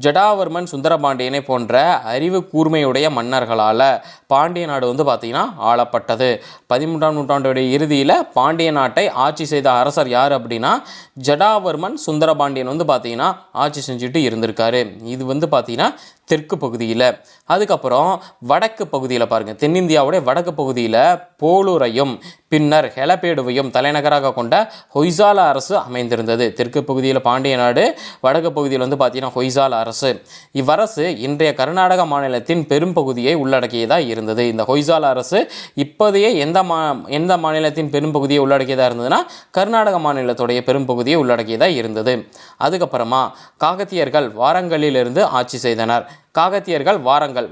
ஜடாவர்மன் சுந்தரபாண்டியனை போன்ற அறிவு கூர்மையுடைய மன்னர்களால் பாண்டிய நாடு பார்த்திங்கன்னா ஆளப்பட்டது. 13ஆம் நூற்றாண்டுடைய இறுதியில் பாண்டிய நாட்டை ஆட்சி செய்த அரசர் யார் அப்படின்னா ஜடாவர்மன் சுந்தரபாண்டியன் பார்த்திங்கன்னா ஆட்சி செஞ்சுட்டு இருந்திருக்காரு. இது பார்த்திங்கன்னா தெற்கு பகுதியில். அதுக்கப்புறம் வடக்கு பகுதியில் பாருங்கள், தென்னிந்தியாவுடைய வடக்கு பகுதியில் போலூரையும் பின்னர் ஹெலபேடுவையும் தலைநகராக கொண்ட ஹொய்சால அரசு அமைந்திருந்தது. தெற்கு பகுதியில் பாண்டிய நாடு, வடக்கு பகுதியில் பார்த்திங்கன்னா ஹொய்சால அரசு. இவ்வரசு இன்றைய கர்நாடக மாநிலத்தின் பெரும் பகுதியை உள்ளடக்கியதாக இருந்தது. இந்த ஹொய்சால அரசு இப்போதைய எந்த மாநிலத்தின் பெரும் பகுதியை உள்ளடக்கியதாக இருந்ததுன்னா கர்நாடக மாநிலத்துடைய பெரும் பகுதியை உள்ளடக்கியதாக இருந்தது. அதுக்கப்புறமா காகத்தியர்கள் வாரங்களிலிருந்து ஆட்சி செய்தனர். காகத்தியர்கள்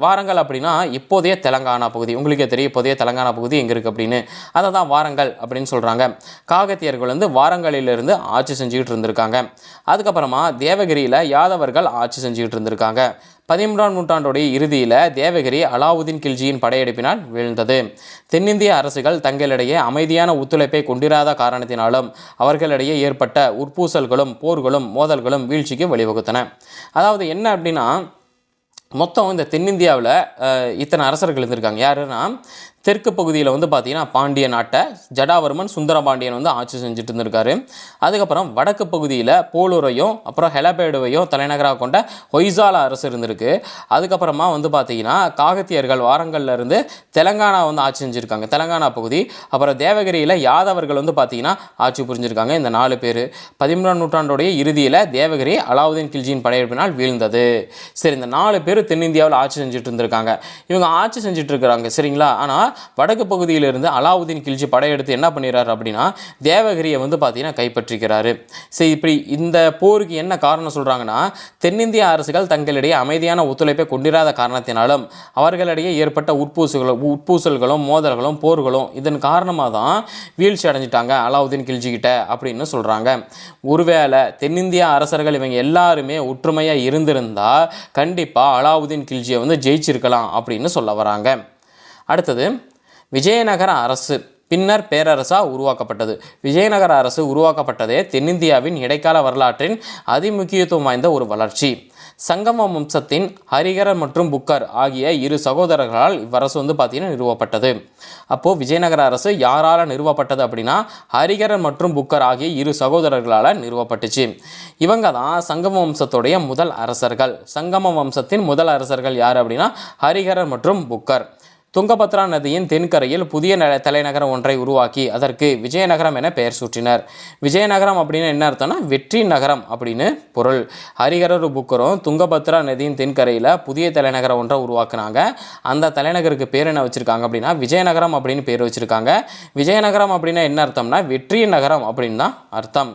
வாரங்கள் அப்படின்னா இப்போதைய தெலங்கானா பகுதி, உங்களுக்கே தெரியும் இப்போதைய தெலங்கானா பகுதி எங்கே இருக்குது அப்படின்னு, அதை தான் வாரங்கள் அப்படின்னு சொல்கிறாங்க. காகத்தியர்கள் வாரங்களிலிருந்து ஆட்சி செஞ்சுக்கிட்டு இருந்திருக்காங்க. அதுக்கப்புறமா தேவகிரியில் யாதவர்கள் ஆட்சி செஞ்சுக்கிட்டு இருந்திருக்காங்க. 13ஆம் நூற்றாண்டுடைய இறுதியில் தேவகிரி அலாவுதீன் கில்ஜியின் படையெடுப்பினால் வீழ்ந்தது. தென்னிந்திய அரசுகள் தங்களிடையே அமைதியான ஒத்துழைப்பை கொண்டிராத காரணத்தினாலும் அவர்களிடையே ஏற்பட்ட உட்பூசல்களும் போர்களும் மோதல்களும் வீழ்ச்சிக்கு வழிவகுத்தன. அதாவது என்ன அப்படின்னா, மொத்தம் இந்த தென்னிந்தியாவில் இத்தனை அரசர்கள் இருந்திருக்காங்க. யாருன்னா தெற்கு பகுதியில் பார்த்திங்கன்னா பாண்டிய நாட்டை ஜடாவர்மன் சுந்தரபாண்டியன் ஆட்சி செஞ்சுட்டு இருந்திருக்காரு. அதுக்கப்புறம் வடக்கு பகுதியில் போலூரையும் அப்புறம் ஹெலபேடுவையும் தலைநகராக கொண்ட ஹொய்சால அரசு இருந்திருக்கு. அதுக்கப்புறமா பார்த்திங்கன்னா காகத்தியர்கள் வாரங்கள்ல இருந்து தெலங்கானா ஆட்சி செஞ்சுருக்காங்க, தெலங்கானா பகுதி. அப்புறம் தேவகிரியில் யாதவர்கள் பார்த்திங்கன்னா ஆட்சி புரிஞ்சிருக்காங்க. இந்த 4 பேர் 13ஆம் நூற்றாண்டுடைய இறுதியில் தேவகிரி அலாவுதீன் கில்ஜியின் படையெடுப்பினால் வீழ்ந்தது. சரி, இந்த 4 பேர் தென்னிந்தியாவில் ஆட்சி செஞ்சுட்டு இருந்திருக்காங்க. இவங்க ஆட்சி செஞ்சுட்டு இருக்கிறாங்க சரிங்களா. ஆனால் வடக்கு பகுதியிலிருந்து அலாவுதீன் கில்ஜி படையெடுத்து என்ன பண்ணிடுறாரு அப்படின்னா தேவகிரியை வந்து பார்த்தீங்கன்னா கைப்பற்றிக்கிறாரு. சரி, இப்படி இந்த போருக்கு என்ன காரணம் சொல்கிறாங்கன்னா, தென்னிந்திய அரசுகள் தங்களிடையே அமைதியான ஒத்துழைப்பை கொண்டிராத காரணத்தினாலும் அவர்களிடையே ஏற்பட்ட உட்பூசல்களும் மோதல்களும் போர்களும் இதன் காரணமாக தான் வீழ்ச்சி அடைஞ்சிட்டாங்க அலாவுதீன் கில்ஜி கிட்ட அப்படின்னு சொல்கிறாங்க. ஒருவேளை தென்னிந்திய அரசர்கள் இவங்க எல்லாருமே ஒற்றுமையாக இருந்திருந்தா கண்டிப்பாக அலாவுதீன் கில்ஜியை வந்து ஜெயிச்சிருக்கலாம் அப்படின்னு சொல்ல வராங்க. அடுத்தது, விஜயநகர அரசு பின்னர் பேரரசாக உருவாக்கப்பட்டது. விஜயநகர அரசு உருவாக்கப்பட்டதே தென்னிந்தியாவின் இடைக்கால வரலாற்றின் அதிமுக்கியத்துவம் வாய்ந்த ஒரு வளர்ச்சி. சங்கம வம்சத்தின் ஹரிகரர் மற்றும் புக்கர் ஆகிய இரு சகோதரர்களால் இவ்வரசு வந்து பார்த்தீங்கன்னா நிறுவப்பட்டது. அப்போது விஜயநகர அரசு யாரால் நிறுவப்பட்டது அப்படின்னா ஹரிகரர் மற்றும் புக்கர் ஆகிய இரு சகோதரர்களால் நிறுவப்பட்டுச்சு. இவங்க தான் சங்கம வம்சத்துடைய முதல் அரசர்கள். சங்கம வம்சத்தின் முதல் அரசர்கள் யார் அப்படின்னா ஹரிகரர் மற்றும் புக்கர். துங்கபத்ரா நதியின் தென்கரையில் புதிய தலைநகரம் ஒன்றை உருவாக்கி அதற்கு விஜயநகரம் என பெயர் சூட்டினர். விஜயநகரம் அப்படின்னு என்ன அர்த்தம்னா வெற்றி நகரம் அப்படின்னு பொருள். ஹரிகரர் புக்கரும் துங்கபத்ரா நதியின் தென்கரையில் புதிய தலைநகரம் ஒன்றை உருவாக்குனாங்க. அந்த தலைநகருக்கு பேர் என்ன வச்சுருக்காங்க அப்படின்னா விஜயநகரம் அப்படின்னு பேர் வச்சுருக்காங்க. விஜயநகரம் அப்படின்னா என்ன அர்த்தம்னா வெற்றி நகரம் அப்படின்னு தான் அர்த்தம்.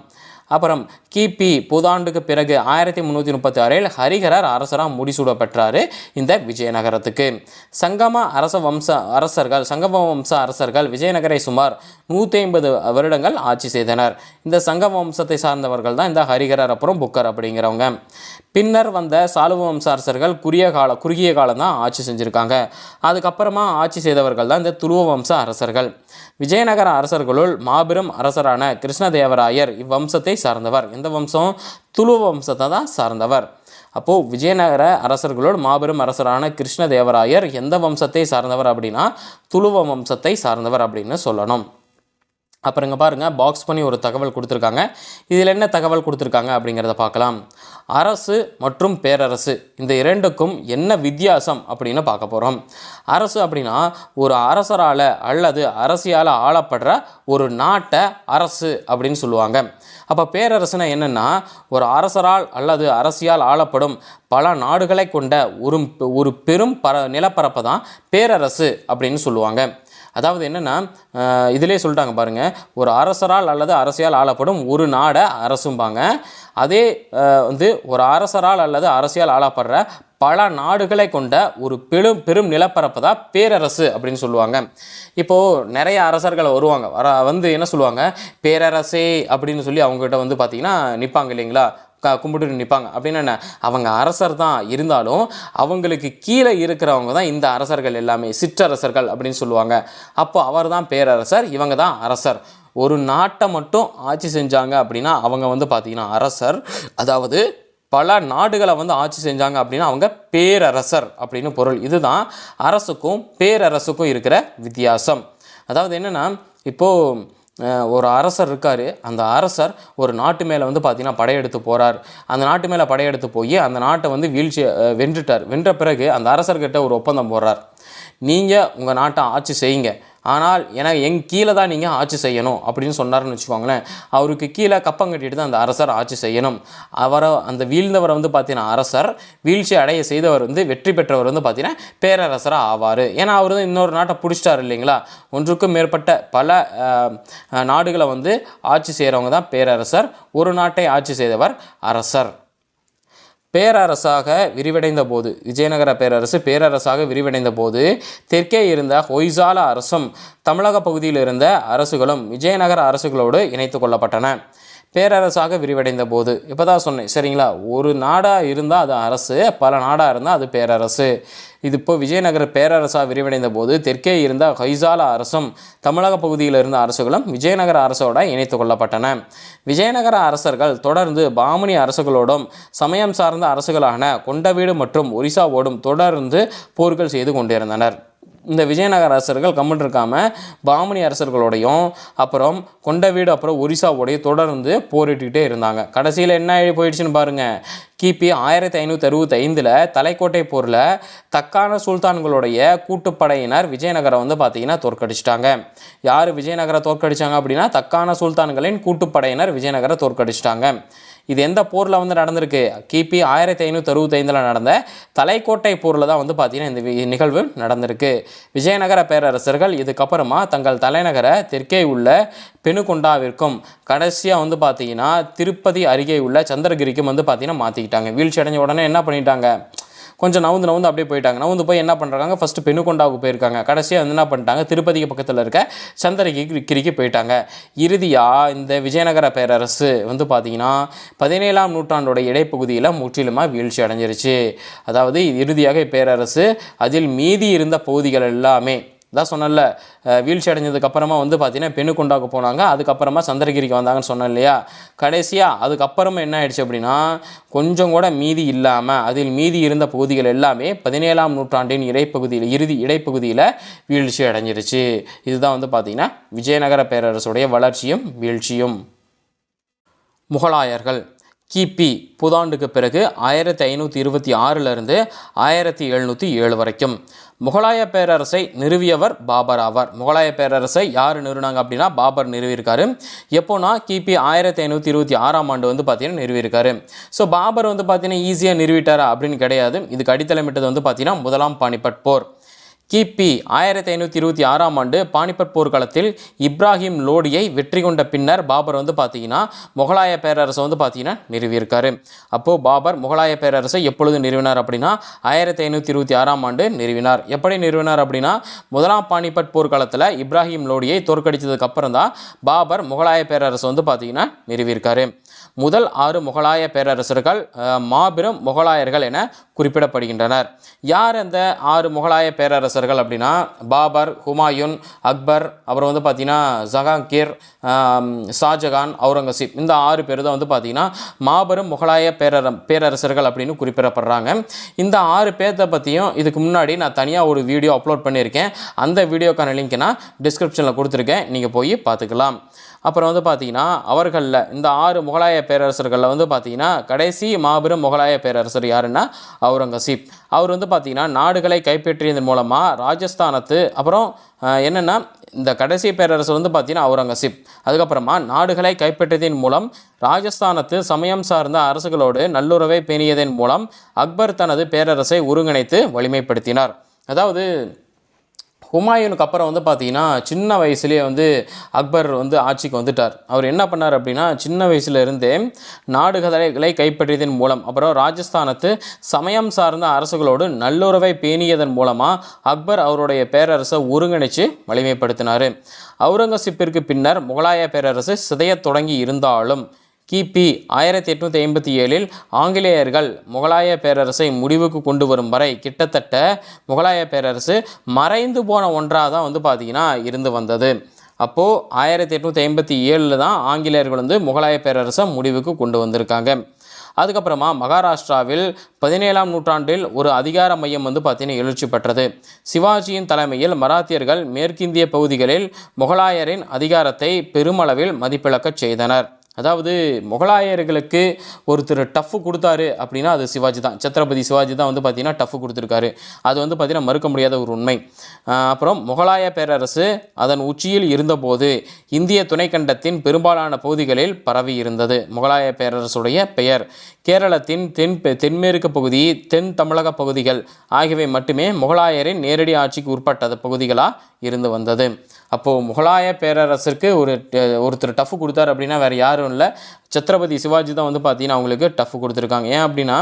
அப்புறம் கிபி புதாண்டுக்கு பிறகு 1336 ஹரிகரர் அரசராக முடிசூட பெற்றார் இந்த விஜயநகரத்துக்கு. சங்கம வம்ச அரசர்கள் விஜயநகரை சுமார் 150 வருடங்கள் ஆட்சி செய்தனர். இந்த சங்கம வம்சத்தை சார்ந்தவர்கள் தான் இந்த ஹரிகரர் அப்புறம் புக்கர் அப்படிங்கிறவங்க. பின்னர் வந்த சாலுவ வம்ச அரசர்கள் குறுகிய காலம் தான் ஆட்சி செஞ்சுருக்காங்க. அதுக்கப்புறமா ஆட்சி செய்தவர்கள் தான் இந்த துளுவ வம்ச அரசர்கள். விஜயநகர அரசர்களுள் மாபெரும் அரசரான கிருஷ்ணதேவராயர் இவ்வம்சத்தை சார்ந்தவர். எந்த வம்சம்? துளுவ வம்சத்தை தான் சார்ந்தவர். அப்போது விஜயநகர அரசர்களோடு மாபெரும் அரசரான கிருஷ்ணதேவராயர் எந்த வம்சத்தை சார்ந்தவர் அப்படின்னா துளுவ வம்சத்தை சார்ந்தவர் அப்படின்னு சொல்லணும். அப்புறம் இங்கே பாருங்கள், பாக்ஸ் பண்ணி ஒரு தகவல் கொடுத்துருக்காங்க. இதில் என்ன தகவல் கொடுத்துருக்காங்க அப்படிங்கிறத பார்க்கலாம். அரசு மற்றும் பேரரசு இந்த இரண்டுக்கும் என்ன வித்தியாசம் அப்படின்னு பார்க்க போகிறோம். அரசு அப்படின்னா ஒரு அரசரால் அல்லது அரசியால் ஆளப்படுற ஒரு நாட்டை அரசு அப்படின்னு சொல்லுவாங்க. அப்போ பேரரசுனா என்னென்னா ஒரு அரசரால் அல்லது அரசியால் ஆளப்படும் பல நாடுகளை கொண்ட ஒரு பெரும் நிலப்பரப்பை தான் பேரரசு அப்படின்னு சொல்லுவாங்க. அதாவது என்னென்னா இதிலே சொல்லிட்டாங்க பாருங்கள், ஒரு அரசரால் அல்லது அரசியால் ஆளப்படும் ஒரு நாடை அரசும்பாங்க. அதே வந்து ஒரு அரசரால் அல்லது அரசியால் ஆளப்படுற பல நாடுகளை கொண்ட ஒரு பெரும் நிலப்பரப்பு தான் பேரரசு அப்படின்னு சொல்லுவாங்க. இப்போது நிறைய அரசர்கள் வருவாங்க, வந்து என்ன சொல்லுவாங்க, பேரரசே அப்படின்னு சொல்லி அவங்ககிட்ட வந்து பார்த்திங்கன்னா நிற்பாங்க இல்லைங்களா, கும்பிட்டு நிற்பாங்க. அப்படின்னு என்ன, அவங்க அரசர் தான், இருந்தாலும் அவங்களுக்கு கீழே இருக்கிறவங்க தான் இந்த அரசர்கள் எல்லாமே சிற்றரசர்கள் அப்படின்னு சொல்லுவாங்க. அப்போ அவர் தான் பேரரசர், இவங்க தான் அரசர். ஒரு நாட்டை மட்டும் ஆட்சி செஞ்சாங்க அப்படின்னா அவங்க வந்து பார்த்திங்கன்னா அரசர். அதாவது பல நாடுகளை வந்து ஆட்சி செஞ்சாங்க அப்படின்னா அவங்க பேரரசர் அப்படின்னு பொருள். இதுதான் அரசுக்கும் பேரரசுக்கும் இருக்கிற வித்தியாசம். அதாவது என்னென்னா, இப்போது ஒரு அரசர் இருக்கார், அந்த அரசர் ஒரு நாட்டு மேலே வந்து பார்த்திங்கன்னா படையெடுத்து போகிறார். அந்த நாட்டு மேலே படையெடுத்து போய் அந்த நாட்டை வந்து வென்றுட்டார். வென்ற பிறகு அந்த அரசர்கிட்ட ஒரு ஒப்பந்தம் போடுறார். நீங்கள் உங்கள் நாட்டை ஆட்சி செய்யுங்க, ஆனால் என் கீழே தான் நீங்கள் ஆட்சி செய்யணும் அப்படின்னு சொன்னார்னு வச்சுக்கோங்களேன். அவருக்கு கீழே கப்பம் கட்டிட்டு தான் அந்த அரசர் ஆட்சி செய்யணும். அந்த வீழ்ந்தவரை வந்து பார்த்தீங்கன்னா அரசர், வீழ்ச்சி அடைய செய்தவர் வந்து வெற்றி பெற்றவர் வந்து பார்த்தீங்கன்னா பேரரசராக ஆவார். ஏன்னா அவர் வந்து இன்னொரு நாட்டை பிடிச்சிட்டார் இல்லைங்களா. ஒன்றுக்கும் மேற்பட்ட பல நாடுகளை வந்து ஆட்சி செய்கிறவங்க தான் பேரரசர். ஒரு நாட்டை ஆட்சி செய்தவர் அரசர். பேரரசாக விரிவடைந்த போது, விஜயநகர பேரரசு பேரரசாக விரிவடைந்த போது தெற்கே இருந்த ஹொய்சால அரசும் தமிழக பகுதியில் இருந்த அரசுகளும் விஜயநகர அரசுகளோடு இணைத்து கொள்ளப்பட்டன. பேரரசாக விரிவடைந்த போது இப்போ தான் சொன்னேன் சரிங்களா, ஒரு நாடாக இருந்தால் அது அரசு, பல நாடாக இருந்தால் அது பேரரசு. இது இப்போ விஜயநகர பேரரசாக விரிவடைந்த போது தெற்கே இருந்த ஹொய்சால அரசும் தமிழக பகுதியில் இருந்த அரசுகளும் விஜயநகர அரசோட இணைத்து கொள்ளப்பட்டன. விஜயநகர அரசர்கள் தொடர்ந்து பாமணி அரசுகளோடும் சமயம் சார்ந்த அரசுகளான கொண்டவீடு மற்றும் ஒரிசாவோடும் தொடர்ந்து போர்கள் செய்து கொண்டிருந்தனர். இந்த விஜயநகர அரசர்கள் கம்முன்னு இருக்காமல் பாமணி அரசர்களோடையும் அப்புறம் கொண்டவீடு அப்புறம் ஒரிசாவோடையும் தொடர்ந்து போரிட்டுக்கிட்டே இருந்தாங்க. கடைசியில் என்ன போயிடுச்சுன்னு பாருங்கள். கிபி 1565 தலைக்கோட்டை போரில் தக்கான சுல்தான்களுடைய கூட்டுப்படையினர் விஜயநகரம் வந்து பார்த்திங்கன்னா தோற்கடிச்சிட்டாங்க. யார் விஜயநகரை தோற்கடிச்சாங்க அப்படின்னா தக்கான சுல்தான்களின் கூட்டுப்படையினர் விஜயநகரை தோற்கடிச்சிட்டாங்க. இது எந்த போரில் வந்து நடந்திருக்கு? கிபி 1565 நடந்த தலைக்கோட்டை போரில் தான் வந்து பார்த்தீங்கன்னா இந்த நிகழ்வு நடந்திருக்கு. விஜயநகர பேரரசர்கள் இதுக்கப்புறமா தங்கள் தலைநகரை தெற்கே உள்ள பெனுகொண்டாவிற்கும் கடைசியாக வந்து பார்த்தீங்கன்னா திருப்பதி அருகே உள்ள சந்திரகிரிக்கும் வந்து பார்த்தீங்கன்னா மாற்றிக்கிட்டாங்க. வீழ்ச்சி அடைஞ்ச உடனே என்ன பண்ணிட்டாங்க? கொஞ்சம் நவுந்து அப்படியே போயிட்டாங்க. நவுந்து போய் என்ன பண்ணுறாங்க? ஃபஸ்ட்டு பெனுகொண்டாவுக்கு போயிருக்காங்க. கடைசியாக வந்து என்ன பண்ணிட்டாங்க? திருப்பதிக்கு பக்கத்தில் இருக்க சந்திரகிரிக்கு போயிட்டாங்க. இறுதியாக இந்த விஜயநகர பேரரசு வந்து பார்த்திங்கன்னா 17ஆம் நூற்றாண்டோட இடைப்பகுதியில் முற்றிலுமாக வீழ்ச்சி அடைஞ்சிருச்சு. அதாவது இறுதியாக பேரரசு அதில் மீதி இருந்த பகுதிகள் எல்லாமே தான் சொன்னல, வீழ்ச்சி அடைஞ்சதுக்கு அப்புறமா வந்து பார்த்தீங்கன்னா பெனுகொண்டாவுக்கு போனாங்க. அதுக்கப்புறமா சந்திரகிரிக்கு வந்தாங்கன்னு சொன்னேன் இல்லையா? கடைசியாக அதுக்கப்புறமா என்ன ஆயிடுச்சு அப்படின்னா, கொஞ்சம் கூட மீதி இல்லாமல் அதில் மீதி இருந்த பகுதிகள் எல்லாமே 17ஆம் நூற்றாண்டின் இடைப்பகுதியில் வீழ்ச்சி அடைஞ்சிருச்சு. இதுதான் வந்து பார்த்தீங்கன்னா விஜயநகர பேரரசுடைய வளர்ச்சியும் வீழ்ச்சியும். முகலாயர்கள் கிபி புதாண்டுக்கு பிறகு 1526 1707 வரைக்கும் முகலாய பேரரசை நிறுவியவர் பாபர் ஆவார். முகலாய பேரரசை யார் நிறுவினாங்க அப்படின்னா பாபர் நிறுவியிருக்காரு. எப்போனா கிபி 1526 வந்து பார்த்தீங்கன்னா நிறுவியிருக்காரு. ஸோ பாபர் வந்து பார்த்தீங்கன்னா ஈஸியாக நிறுவிட்டாரா அப்படின்னு கிடையாது. இதுக்கு அடித்தளமிட்டது வந்து பார்த்தீங்கன்னா முதலாம் பானிபட் போர். கிபி 1526 பானிபட் போர்க்களத்தில் இப்ராஹிம் லோடியை வெற்றி கொண்ட பின்னர் பாபர் வந்து பார்த்தீங்கன்னா முகலாய பேரரசை வந்து பார்த்தீங்கன்னா நிறுவியிருக்காரு. அப்போது பாபர் முகலாய பேரரசை எப்பொழுது நிறுவினார் அப்படின்னா 1526 நிறுவினார். எப்படி நிறுவினார் அப்படின்னா முதலாம் பானிபட் போர்க்களத்தில் இப்ராஹிம் லோடியை தோற்கடித்ததுக்கு அப்புறம் தான் பாபர் முகலாய பேரரசை வந்து பார்த்தீங்கன்னா நிறுவியிருக்காரு. முதல் 6 முகலாய பேரரசர்கள் மாபெரும் முகலாயர்கள் என குறிப்பிடப்படுகின்றனர். யார் அந்த 6 முகலாய பேரரசர்கள் அப்படின்னா பாபர், ஹுமாயூன், அக்பர், அப்புறம் வந்து பார்த்தீங்கன்னா ஜஹாங்கீர், ஷாஜகான், அவுரங்கசீப். இந்த 6 பேர் தான் வந்து பார்த்தீங்கன்னா மாபெரும் முகலாய பேரரசர்கள் அப்படின்னு குறிப்பிடப்படுறாங்க. இந்த 6 பேர்த்தை பற்றியும் இதுக்கு முன்னாடி நான் தனியாக ஒரு வீடியோ அப்லோட் பண்ணியிருக்கேன். அந்த வீடியோக்கான லிங்க் நான் டிஸ்கிரிப்ஷனில் கொடுத்துருக்கேன், நீங்கள் போய் பார்த்துக்கலாம். அப்புறம் வந்து பார்த்தீங்கன்னா அவர்களில் இந்த 6 முகலாய பேரரசர்களில் வந்து பார்த்தீங்கன்னா கடைசி மாபெரும் முகலாய பேரரசர் யாருன்னா அவுரங்கசீப். அவர் வந்து பார்த்தீங்கன்னா நாடுகளை கைப்பற்றியதன் மூலமாக ராஜஸ்தானத்து அப்புறம் என்னென்னா இந்த கடைசி பேரரசர் வந்து பார்த்தீங்கன்னா அவுரங்கசீப். அதுக்கப்புறமா நாடுகளை கைப்பற்றியதன் மூலம் ராஜஸ்தானத்து சமயம் சார்ந்த அரசுகளோடு நல்லுறவை பேணியதன் மூலம் அக்பர் தனது பேரரசை ஒருங்கிணைத்து வலிமைப்படுத்தினார். அதாவது ஹுமாயூனுக்கு அப்புறம் வந்து பார்த்தீங்கன்னா சின்ன வயசுலேயே வந்து அக்பர் வந்து ஆட்சிக்கு வந்துட்டார். அவர் என்ன பண்ணார் அப்படின்னா சின்ன வயசுலேருந்தே நாடுகளை கைப்பற்றியதன் மூலம் அப்புறம் ராஜஸ்தானத்து சமயம் சார்ந்த அரசுகளோடு நல்லுறவை பேணியதன் மூலமாக அக்பர் அவருடைய பேரரசை ஒருங்கிணைச்சு வலிமைப்படுத்தினார். அவுரங்கசீப்பிற்கு பின்னர் முகலாய பேரரசு சிதையத் தொடங்கி இருந்தாலும் கிபி 1857 ஆங்கிலேயர்கள் முகலாய பேரரசை முடிவுக்கு கொண்டு வரும் வரை கிட்டத்தட்ட முகலாய பேரரசு மறைந்து போன ஒன்றாக தான் வந்து பார்த்திங்கன்னா இருந்து வந்தது. அப்போது 1857 தான் ஆங்கிலேயர்கள் வந்து முகலாய பேரரசை முடிவுக்கு கொண்டு வந்திருக்காங்க. அதுக்கப்புறமா மகாராஷ்டிராவில் 17ஆம் நூற்றாண்டில் ஒரு அதிகார மையம் வந்து பார்த்தீங்கன்னா எழுச்சி பெற்றது. சிவாஜியின் தலைமையில் மராத்தியர்கள் மேற்கிந்திய பகுதிகளில் முகலாயரின் அதிகாரத்தை பெருமளவில் மதிப்பிழக்கச் செய்தனர். அதாவது முகலாயர்களுக்கு ஒருத்தர் டஃப் கொடுத்தாரு அப்படின்னா அது சிவாஜி தான். சத்ரபதி சிவாஜி தான் வந்து பார்த்திங்கன்னா டஃப் கொடுத்துருக்காரு. அது வந்து பார்த்திங்கன்னா மறுக்க முடியாத ஒரு உண்மை. அப்புறம் முகலாய பேரரசு அதன் உச்சியில் இருந்தபோது இந்திய துணைக்கண்டத்தின் பெரும்பாலான பகுதிகளில் பரவி இருந்தது. முகலாய பேரரசுடைய பெயர் கேரளத்தின் தென்மேற்கு பகுதி, தென் தமிழக பகுதிகள் ஆகியவை மட்டுமே முகலாயரின் நேரடி ஆட்சிக்கு உட்பட்ட பகுதிகளாக இருந்து வந்தது. அப்போது முகலாய பேரரசிற்கு ஒருத்தர் டஃப் கொடுத்தார் அப்படின்னா வேறு யாரும் இல்லை, சத்ரபதி சிவாஜி தான் வந்து பார்த்தீங்கன்னா அவங்களுக்கு டஃப் கொடுத்துருக்காங்க. ஏன் அப்படின்னா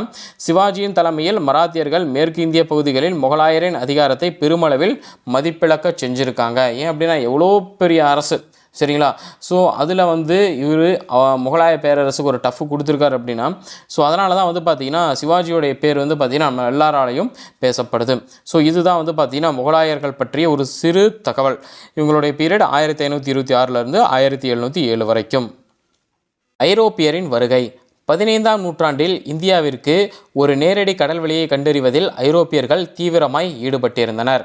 சிவாஜியின் தலைமையில் மராத்தியர்கள் மேற்கு இந்திய பகுதிகளில் முகலாயரின் அதிகாரத்தை பெருமளவில் மதிப்பிழக்க செஞ்சுருக்காங்க. ஏன் அப்படின்னா எவ்வளோ பெரிய அரசு, சரிங்களா? ஸோ அதில் வந்து இவர் முகலாய பேரரசுக்கு ஒரு டஃப் கொடுத்துருக்காரு அப்படின்னா ஸோ அதனால தான் வந்து பார்த்திங்கன்னா சிவாஜியோடைய பேர் வந்து பார்த்திங்கன்னா நம்ம எல்லாராலையும் பேசப்படுது. ஸோ இதுதான் வந்து பார்த்திங்கன்னா முகலாயர்கள் பற்றிய ஒரு சிறு தகவல். இவங்களுடைய பீரியட் 1526 1707 வரைக்கும். ஐரோப்பியரின் வருகை. 15ஆம் நூற்றாண்டில் இந்தியாவிற்கு ஒரு நேரடி கடல் வழியை கண்டறிவதில் ஐரோப்பியர்கள் தீவிரமாய் ஈடுபட்டிருந்தனர்.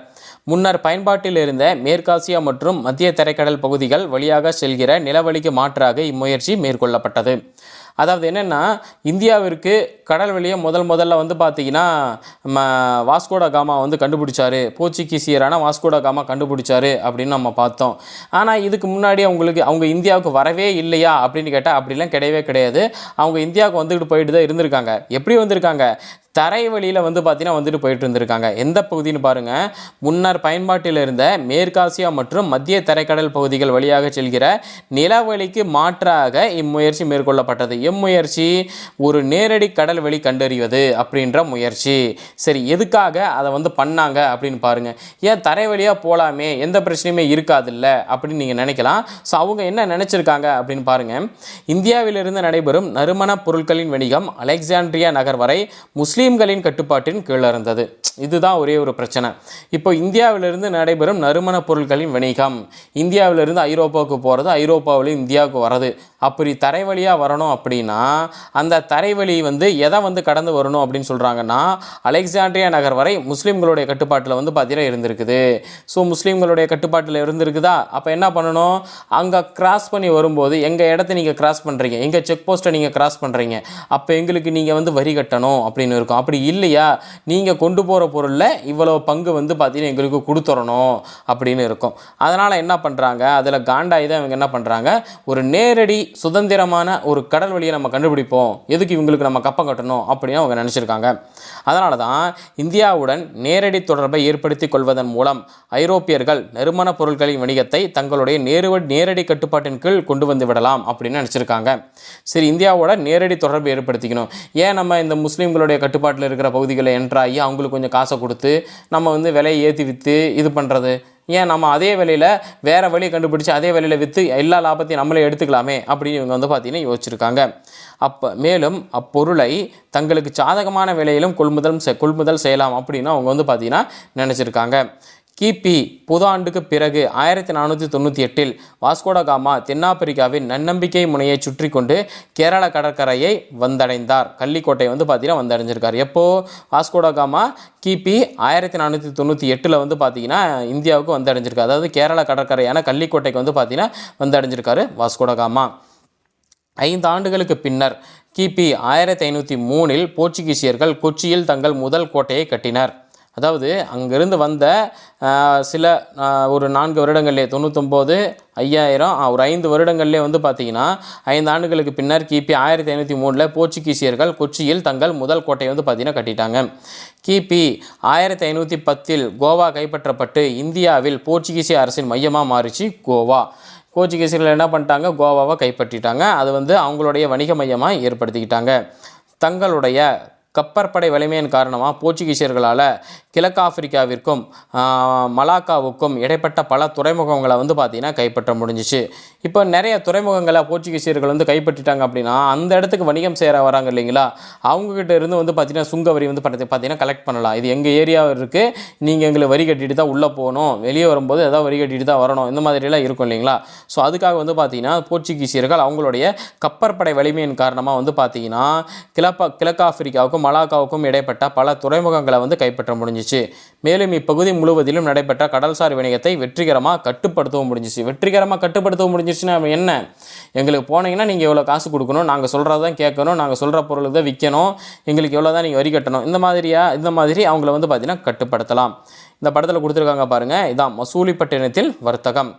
முன்னர் பயன்பாட்டில் இருந்த மேற்காசியா மற்றும் மத்திய தரைக்கடல் பகுதிகள் வழியாக செல்கிற நிலவழிக்கு மாற்றாக இம்முயற்சி மேற்கொள்ளப்பட்டது. அதாவது என்னென்னா, இந்தியாவிற்கு கடல் வழியை முதல்ல வந்து பார்த்திங்கன்னா வாஸ்கோட காமா வந்து கண்டுபிடிச்சாரு, போர்ச்சுகீசியரான வாஸ்கோட காமா கண்டுபிடிச்சாரு அப்படின்னு நம்ம பார்த்தோம். ஆனால் இதுக்கு முன்னாடி அவங்க இந்தியாவுக்கு வரவே இல்லையா அப்படின்னு கேட்டால் அப்படிலாம் கிடையவே கிடையாது. அவங்க இந்தியாவுக்கு வந்துக்கிட்டு போயிட்டு தான் இருந்திருக்காங்க. எப்படி வந்திருக்காங்க? தரை வழியில் வந்து பார்த்தீங்கன்னா வந்துட்டு போயிட்டு இருந்திருக்காங்க. எந்த பகுதின்னு பாருங்கள், முன்னர் பயன்பாட்டில் இருந்த மேற்காசியா மற்றும் மத்திய தரைக்கடல் பகுதிகள் வழியாக செல்கிற நிலவழிக்கு மாற்றாக இம்முயற்சி மேற்கொள்ளப்பட்டது. எம்முயற்சி? ஒரு நேரடி கடல் வழி கண்டறிவது அப்படின்ற முயற்சி. சரி, எதுக்காக அதை வந்து பண்ணாங்க அப்படின்னு பாருங்கள். ஏன் தரை வழியாக போகலாமே, எந்த பிரச்சனையுமே இருக்காதுல்ல அப்படின்னு நீங்கள் நினைக்கலாம். ஸோ அவங்க என்ன நினச்சிருக்காங்க அப்படின்னு பாருங்கள். இந்தியாவிலிருந்து நடைபெறும் நறுமண பொருட்களின் வணிகம் அலெக்சாண்ட்ரியா நகர் வரை முஸ்லீம்களின் கட்டுப்பாட்டின் கீழே இருந்தது. இதுதான் ஒரே ஒரு பிரச்சனை. இப்போ இந்தியாவிலிருந்து நடைபெறும் நறுமண பொருட்களின் வணிகம், இந்தியாவிலிருந்து ஐரோப்பாவுக்கு போகிறது, ஐரோப்பாவிலிருந்து இந்தியாவுக்கு வர்றது. அப்படி தரை வழியாக வரணும் அப்படின்னா அந்த தரைவழி வந்து எதை வந்து கடந்து வரணும் அப்படின்னு சொல்கிறாங்கன்னா, அலெக்சாண்ட்ரியா நகர் வரை முஸ்லீம்களுடைய கட்டுப்பாட்டில் வந்து பார்த்தீங்கன்னா இருந்திருக்குது. ஸோ முஸ்லீம்களுடைய கட்டுப்பாட்டில் இருந்திருக்குதா, அப்போ என்ன பண்ணணும்? அங்கே கிராஸ் பண்ணி வரும்போது எங்கள் இடத்த நீங்கள் கிராஸ் பண்ணுறீங்க, எங்கள் செக் போஸ்ட்டை நீங்கள் கிராஸ் பண்ணுறீங்க, அப்போ எங்களுக்கு நீங்கள் வந்து வரி கட்டணும் அப்படின்னு இருக்கும். அப்படி இல்லையா, நீங்கள் கொண்டு போகிற பொருளில் இவ்வளோ பங்கு வந்து பார்த்தீங்கன்னா எங்களுக்கு கொடுத்துறணும் அப்படின்னு இருக்கும். அதனால் என்ன பண்ணுறாங்க, அதில் காண்டாய் தான் இவங்க என்ன பண்ணுறாங்க, ஒரு நேரடி சுதந்திரமான ஒரு கடல் வழியை நம்ம கண்டுபிடிப்போம், எதுக்கு இவங்களுக்கு நம்ம கப்பம் கட்டணும் அப்படின்னு அவங்க நினச்சிருக்காங்க. அதனால தான் இந்தியாவுடன் நேரடி தொடர்பை ஏற்படுத்தி கொள்வதன் மூலம் ஐரோப்பியர்கள் நறுமண பொருட்களின் வணிகத்தை தங்களுடைய நேரடி கட்டுப்பாட்டின் கீழ் கொண்டு வந்து விடலாம் அப்படின்னு நினச்சிருக்காங்க. சரி, இந்தியாவோட நேரடி தொடர்பு ஏற்படுத்திக்கணும். ஏன் நம்ம இந்த முஸ்லீம்களுடைய கட்டுப்பாட்டில் இருக்கிற பகுதிகளை என்ட்ராகி அவங்களுக்கு கொஞ்சம் காசை கொடுத்து நம்ம வந்து விலையை ஏற்றி விற்று இது பண்ணுறது? ஏன் நம்ம அதே விலையில் வேறு வழியை கண்டுபிடிச்சி அதே விலையில் விற்று எல்லா லாபத்தையும் நம்மளே எடுத்துக்கலாமே அப்படின்னு இவங்க வந்து பார்த்திங்கன்னா யோசிச்சிருக்காங்க. மேலும் அப்பொருளை தங்களுக்கு சாதகமான விலையிலும் கொள்முதல் செய்யலாம் அப்படின்னு அவங்க வந்து பார்த்திங்கன்னா நினச்சிருக்காங்க. கிபி புதாண்டுக்கு பிறகு 1498 வாஸ்கோட காமா தென்னாப்பிரிக்காவின் நன்னம்பிக்கை முனையை சுற்றி கொண்டு கேரள கடற்கரையை வந்தடைந்தார். கள்ளிக்கோட்டை வந்து பார்த்தீங்கன்னா வந்தடைஞ்சிருக்கார். எப்போது? வாஸ்கோட காமா கிபி 1498 வந்து பார்த்தீங்கன்னா இந்தியாவுக்கு வந்தடைஞ்சிருக்காரு. அதாவது கேரள கடற்கரையான கள்ளிக்கோட்டைக்கு வந்து பார்த்தீங்கன்னா வந்தடைஞ்சிருக்காரு வாஸ்கோட காமா. 5 ஆண்டுகளுக்கு பின்னர் கிபி 1503 போர்ச்சுகீசியர்கள் கொச்சியில் தங்கள் முதல் கோட்டையை கட்டினர். அதாவது அங்கிருந்து வந்த ஒரு 4 வருடங்கள்லேயே 99, 5000 ஒரு 5 வருடங்கள்லேயே வந்து பார்த்திங்கன்னா 5 ஆண்டுகளுக்கு பின்னர் கிபி 1503 போர்ச்சுகீசியர்கள் கொச்சியில் தங்கள் முதல் கோட்டையை வந்து பார்த்திங்கன்னா கட்டிட்டாங்க. கிபி 1510 கோவா கைப்பற்றப்பட்டு இந்தியாவில் போர்ச்சுகீசிய அரசின் மையமாக மாறிச்சு கோவா. போர்ச்சுகீசியர்கள் என்ன பண்ணிட்டாங்க, கோவாவை கைப்பற்றிட்டாங்க. அது வந்து அவங்களுடைய வணிக மையமாக ஏற்படுத்திக்கிட்டாங்க. தங்களுடைய கப்பற்படை வலிமையின் காரணமாக போர்ச்சுகீசியர்களால் கிழக்கு ஆப்பிரிக்காவிற்கும் மலாக்காவுக்கும் இடைப்பட்ட பல துறைமுகங்களை வந்து பார்த்திங்கன்னா கைப்பற்ற முடிஞ்சிச்சு. இப்போ நிறைய துறைமுகங்களை போர்ச்சுகீசியர்கள் வந்து கைப்பற்றிட்டாங்க அப்படின்னா அந்த இடத்துக்கு வணிகம் செய்கிற வராங்க இல்லைங்களா, அவங்கக்கிட்ட இருந்து வந்து பார்த்திங்கன்னா சுங்க வரி வந்து பார்த்திங்கன்னா கலெக்ட் பண்ணலாம். இது எங்கள் ஏரியாவில் இருக்குது, நீங்கள் எங்களுக்கு வரி கட்டிட்டு தான் உள்ளே போகணும், வெளியே வரும்போது ஏதாவது வரி கட்டிட்டு தான் வரணும், இந்த மாதிரிலாம் இருக்கும் இல்லைங்களா. ஸோ அதுக்காக வந்து பார்த்திங்கன்னா போர்ச்சுகீசியர்கள் அவங்களுடைய கப்பற்படை வலிமையின் காரணமாக வந்து பார்த்திங்கன்னா கிழக்கு ஆப்பிரிக்காவுக்கும் மலாக்காவுக்கும் இடைப்பட்ட பல துறைமுகங்களை வந்து கைப்பற்ற முடிஞ்சிச்சு. மேலும் இப்பகுதி முழுவதிலும் நடைபெற்ற கடல்சார் வணிகத்தை வெற்றிகரமாக கட்டுப்படுத்தவும் முடிஞ்சிச்சு. வெற்றிகரமாக கட்டுப்படுத்தவும் முடிஞ்சிச்சுன்னா என்ன, எங்களுக்கு போனீங்கன்னா நீங்கள் எவ்வளோ காசு கொடுக்கணும், நாங்கள் சொல்கிறது தான் கேட்கணும், நாங்கள் சொல்கிற பொருள் தான் விற்கணும், எங்களுக்கு எவ்வளோ தான் நீங்கள் வரி கட்டணும், இந்த மாதிரி அவங்கள வந்து பார்த்திங்கன்னா கட்டுப்படுத்தலாம். இந்த படத்தில் கொடுத்துருக்காங்க பாருங்கள், இதான் மசூலிப்பட்டினத்தில் வர்த்தகம்.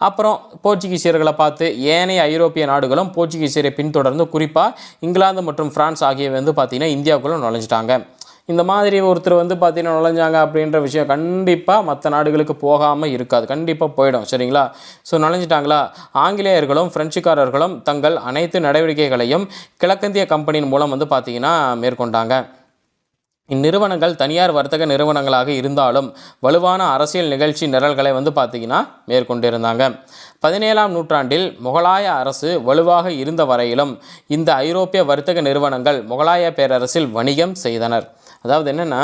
அப்புறம் போர்ச்சுகீசியர்களை பார்த்து ஏனைய ஐரோப்பிய நாடுகளும் போர்ச்சுகீசியரை பின்தொடர்ந்து குறிப்பாக இங்கிலாந்து மற்றும் பிரான்ஸ் ஆகியவை வந்து பார்த்திங்கன்னா இந்தியாவுக்குள்ளே நுழைஞ்சிட்டாங்க. இந்த மாதிரி ஒருத்தர் வந்து பார்த்திங்கன்னா நுழைஞ்சாங்க அப்படின்ற விஷயம் கண்டிப்பாக மற்ற நாடுகளுக்கு போகாமல் இருக்காது, கண்டிப்பாக போயிடும். சரிங்களா? ஸோ நுழைஞ்சிட்டாங்களா, ஆங்கிலேயர்களும் பிரெஞ்சுக்காரர்களும் தங்கள் அனைத்து நடவடிக்கைகளையும் கிழக்கிந்திய கம்பெனியின் மூலம் வந்து பார்த்திங்கன்னா மேற்கொண்டாங்க. இந்நிறுவனங்கள் தனியார் வர்த்தக நிறுவனங்களாக இருந்தாலும் வலுவான அரசியல் நிகழ்ச்சி நிரல்களை வந்து பார்த்திங்கன்னா மேற்கொண்டிருந்தாங்க. 17ஆம் நூற்றாண்டில் முகலாய அரசு வலுவாக இருந்த வரையிலும் இந்த ஐரோப்பிய வர்த்தக நிறுவனங்கள் முகலாய பேரரசில் வணிகம் செய்தனர். அதாவது என்னென்னா,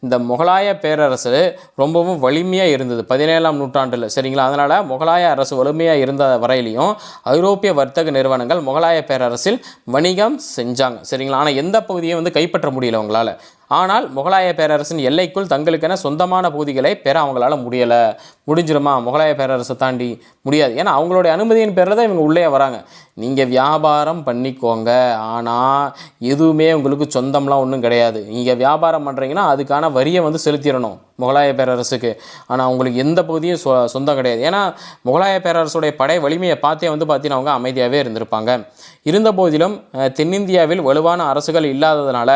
இந்த முகலாய பேரரசு ரொம்பவும் வலிமையாக இருந்தது 17ஆம் நூற்றாண்டில். சரிங்களா? அதனால் முகலாய அரசு வலிமையாக இருந்த வரையிலையும் ஐரோப்பிய வர்த்தக நிறுவனங்கள் முகலாய பேரரசில் வணிகம் செஞ்சாங்க. சரிங்களா? ஆனால் எந்த பகுதியை வந்து கைப்பற்ற முடியல அவங்களால. ஆனால் முகலாய பேரரசின் எல்லைக்குள் தங்களுக்கென சொந்தமான பகுதிகளை பெற அவங்களால முடியலை. முடிஞ்சிருமா முகலாய பேரரசை தாண்டி? முடியாது. ஏன்னா அவங்களுடைய அனுமதியின் பேரில் தான் இவங்க உள்ளே வராங்க. நீங்கள் வியாபாரம் பண்ணிக்கோங்க, ஆனால் எதுவுமே உங்களுக்கு சொந்தம்லாம் ஒன்றும் கிடையாது. நீங்கள் வியாபாரம் பண்ணுறீங்கன்னா அதுக்கான வரியை வந்து செலுத்திடணும் முகலாய பேரரசுக்கு. ஆனால் உங்களுக்கு எந்த பகுதியும் சொந்தம் கிடையாது. ஏன்னா முகலாய பேரரசுடைய படை வலிமையை பார்த்தே வந்து பார்த்தீங்கன்னா அவங்க அமைதியாகவே இருந்திருப்பாங்க. இருந்த போதிலும் தென்னிந்தியாவில் வலுவான அரசுகள் இல்லாததுனால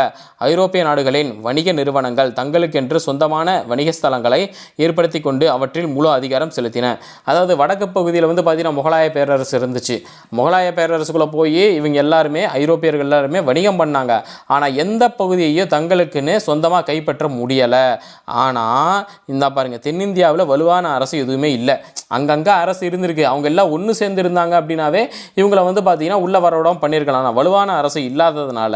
ஐரோப்பிய நாடுகளின் வணிக நிறுவனங்கள் தங்களுக்கென்று சொந்தமான வணிக ஸ்தலங்களை ஏற்படுத்தி கொண்டு அவற்றில் முழு அதிகாரம் செலுத்தின. அதாவது வடக்கு பகுதியில் வந்து பார்த்தீங்கன்னா முகலாய பேரரசு இருந்துச்சு. முகலாய பேரரசுக்குள்ளே போய் இவங்க எல்லாருமே ஐரோப்பியர்கள் எல்லாருமே வணிகம் பண்ணாங்க. ஆனால் எந்த பகுதியையும் தங்களுக்குன்னு சொந்தமாக கைப்பற்ற முடியலை. ஆனால் இந்த பாருங்கள், தென்னிந்தியாவில் வலுவான அரசு எதுவுமே இல்லை. அங்கங்கே அரசு இருந்திருக்கு. அவங்க எல்லாம் ஒன்று சேர்ந்து இருந்தாங்க அப்படின்னாவே இவங்களை வந்து பார்த்தீங்கன்னா உள்ள வரவிடாமல் பண்ணியிருக்கலாம். ஆனால் வலுவான அரசு இல்லாததுனால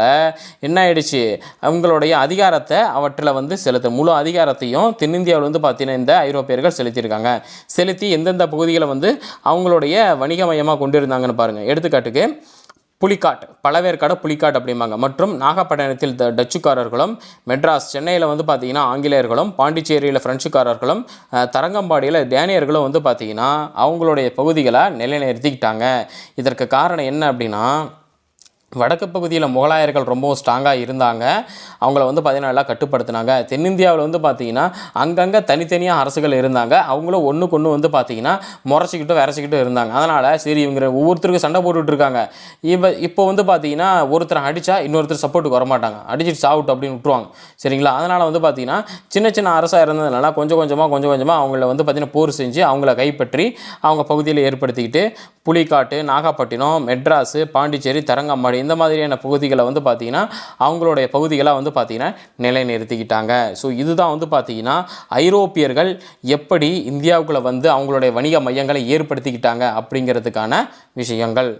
என்ன ஆயிடுச்சு, அவங்களுடைய அதிகாரத்தை அவற்றில் வந்து முழு அதிகாரத்தையும் தென்னிந்தியாவில் வந்து பார்த்தீங்கன்னா இந்த ஐரோப்பியர்கள் செலுத்தியிருக்காங்க. செலுத்தி எந்தெந்த பகுதிகளை வந்து அவங்களுடைய வணிக மையமாக கொண்டு இருந்தாங்கன்னு பாருங்கள். எடுத்துக்காட்டுக்கு புலிக்காட், பழவேற்காடு புலிக்காட் அப்படிம்பாங்க. மற்றும் நாகப்பட்டினத்தில் டச்சுக்காரர்களும், மெட்ராஸ் சென்னையில் வந்து பார்த்திங்கன்னா ஆங்கிலேயர்களும், பாண்டிச்சேரியில் ஃப்ரெஞ்சுக்காரர்களும், தரங்கம்பாடியில் டேனியர்களும் வந்து பார்த்திங்கன்னா அவங்களுடைய பகுதிகளை நிலைநிறுத்திக்கிட்டாங்க. இதற்கு காரணம் என்ன அப்படின்னா, வடக்கு பகுதியில் முகலாயர்கள் ரொம்பவும் ஸ்ட்ராங்காக இருந்தாங்க. அவங்கள வந்து பார்த்திங்கன்னா எல்லாம் கட்டுப்படுத்தினாங்க. தென்னிந்தியாவில் வந்து பார்த்திங்கன்னா அங்கங்கே தனித்தனியாக அரசுகள் இருந்தாங்க. அவங்களும் ஒன்றுக்கு ஒன்று வந்து பார்த்திங்கன்னா முறைச்சிக்கிட்டு விரைச்சிக்கிட்டு இருந்தாங்க. அதனால் சரி இவங்க ஒவ்வொருத்தருக்கும் சண்டை போட்டுட்டு இருக்காங்க. இப்போ வந்து பார்த்திங்கன்னா ஒருத்தர் அடித்தா இன்னொருத்தர் சப்போர்ட்டுக்கு வரமாட்டாங்க, அடிச்சுட்டு சாவுட்டு அப்படின்னு விட்டுருவாங்க. சரிங்களா? அதனால் வந்து பார்த்திங்கன்னா சின்ன சின்ன அரசாக இருந்ததுனால கொஞ்சம் கொஞ்சமாக அவங்கள வந்து பார்த்திங்கன்னா போர் செஞ்சு அவங்கள கைப்பற்றி அவங்க பகுதியில் ஏற்படுத்திக்கிட்டு புலிக்காட்டு, நாகப்பட்டினம், மெட்ராஸு, பாண்டிச்சேரி, தரங்கம்பாடி இந்த மாதிரியான பகுதிகளை வந்து பார்த்திங்கன்னா அவங்களுடைய பகுதிகளாக வந்து பார்த்திங்கன்னா நிலைநிறுத்திக்கிட்டாங்க. ஸோ இதுதான் வந்து பார்த்திங்கன்னா ஐரோப்பியர்கள் எப்படி இந்தியாவுக்குள்ளே வந்து அவங்களுடைய வணிக மையங்களை ஏற்படுத்திக்கிட்டாங்க அப்படிங்கிறதுக்கான விஷயங்கள்.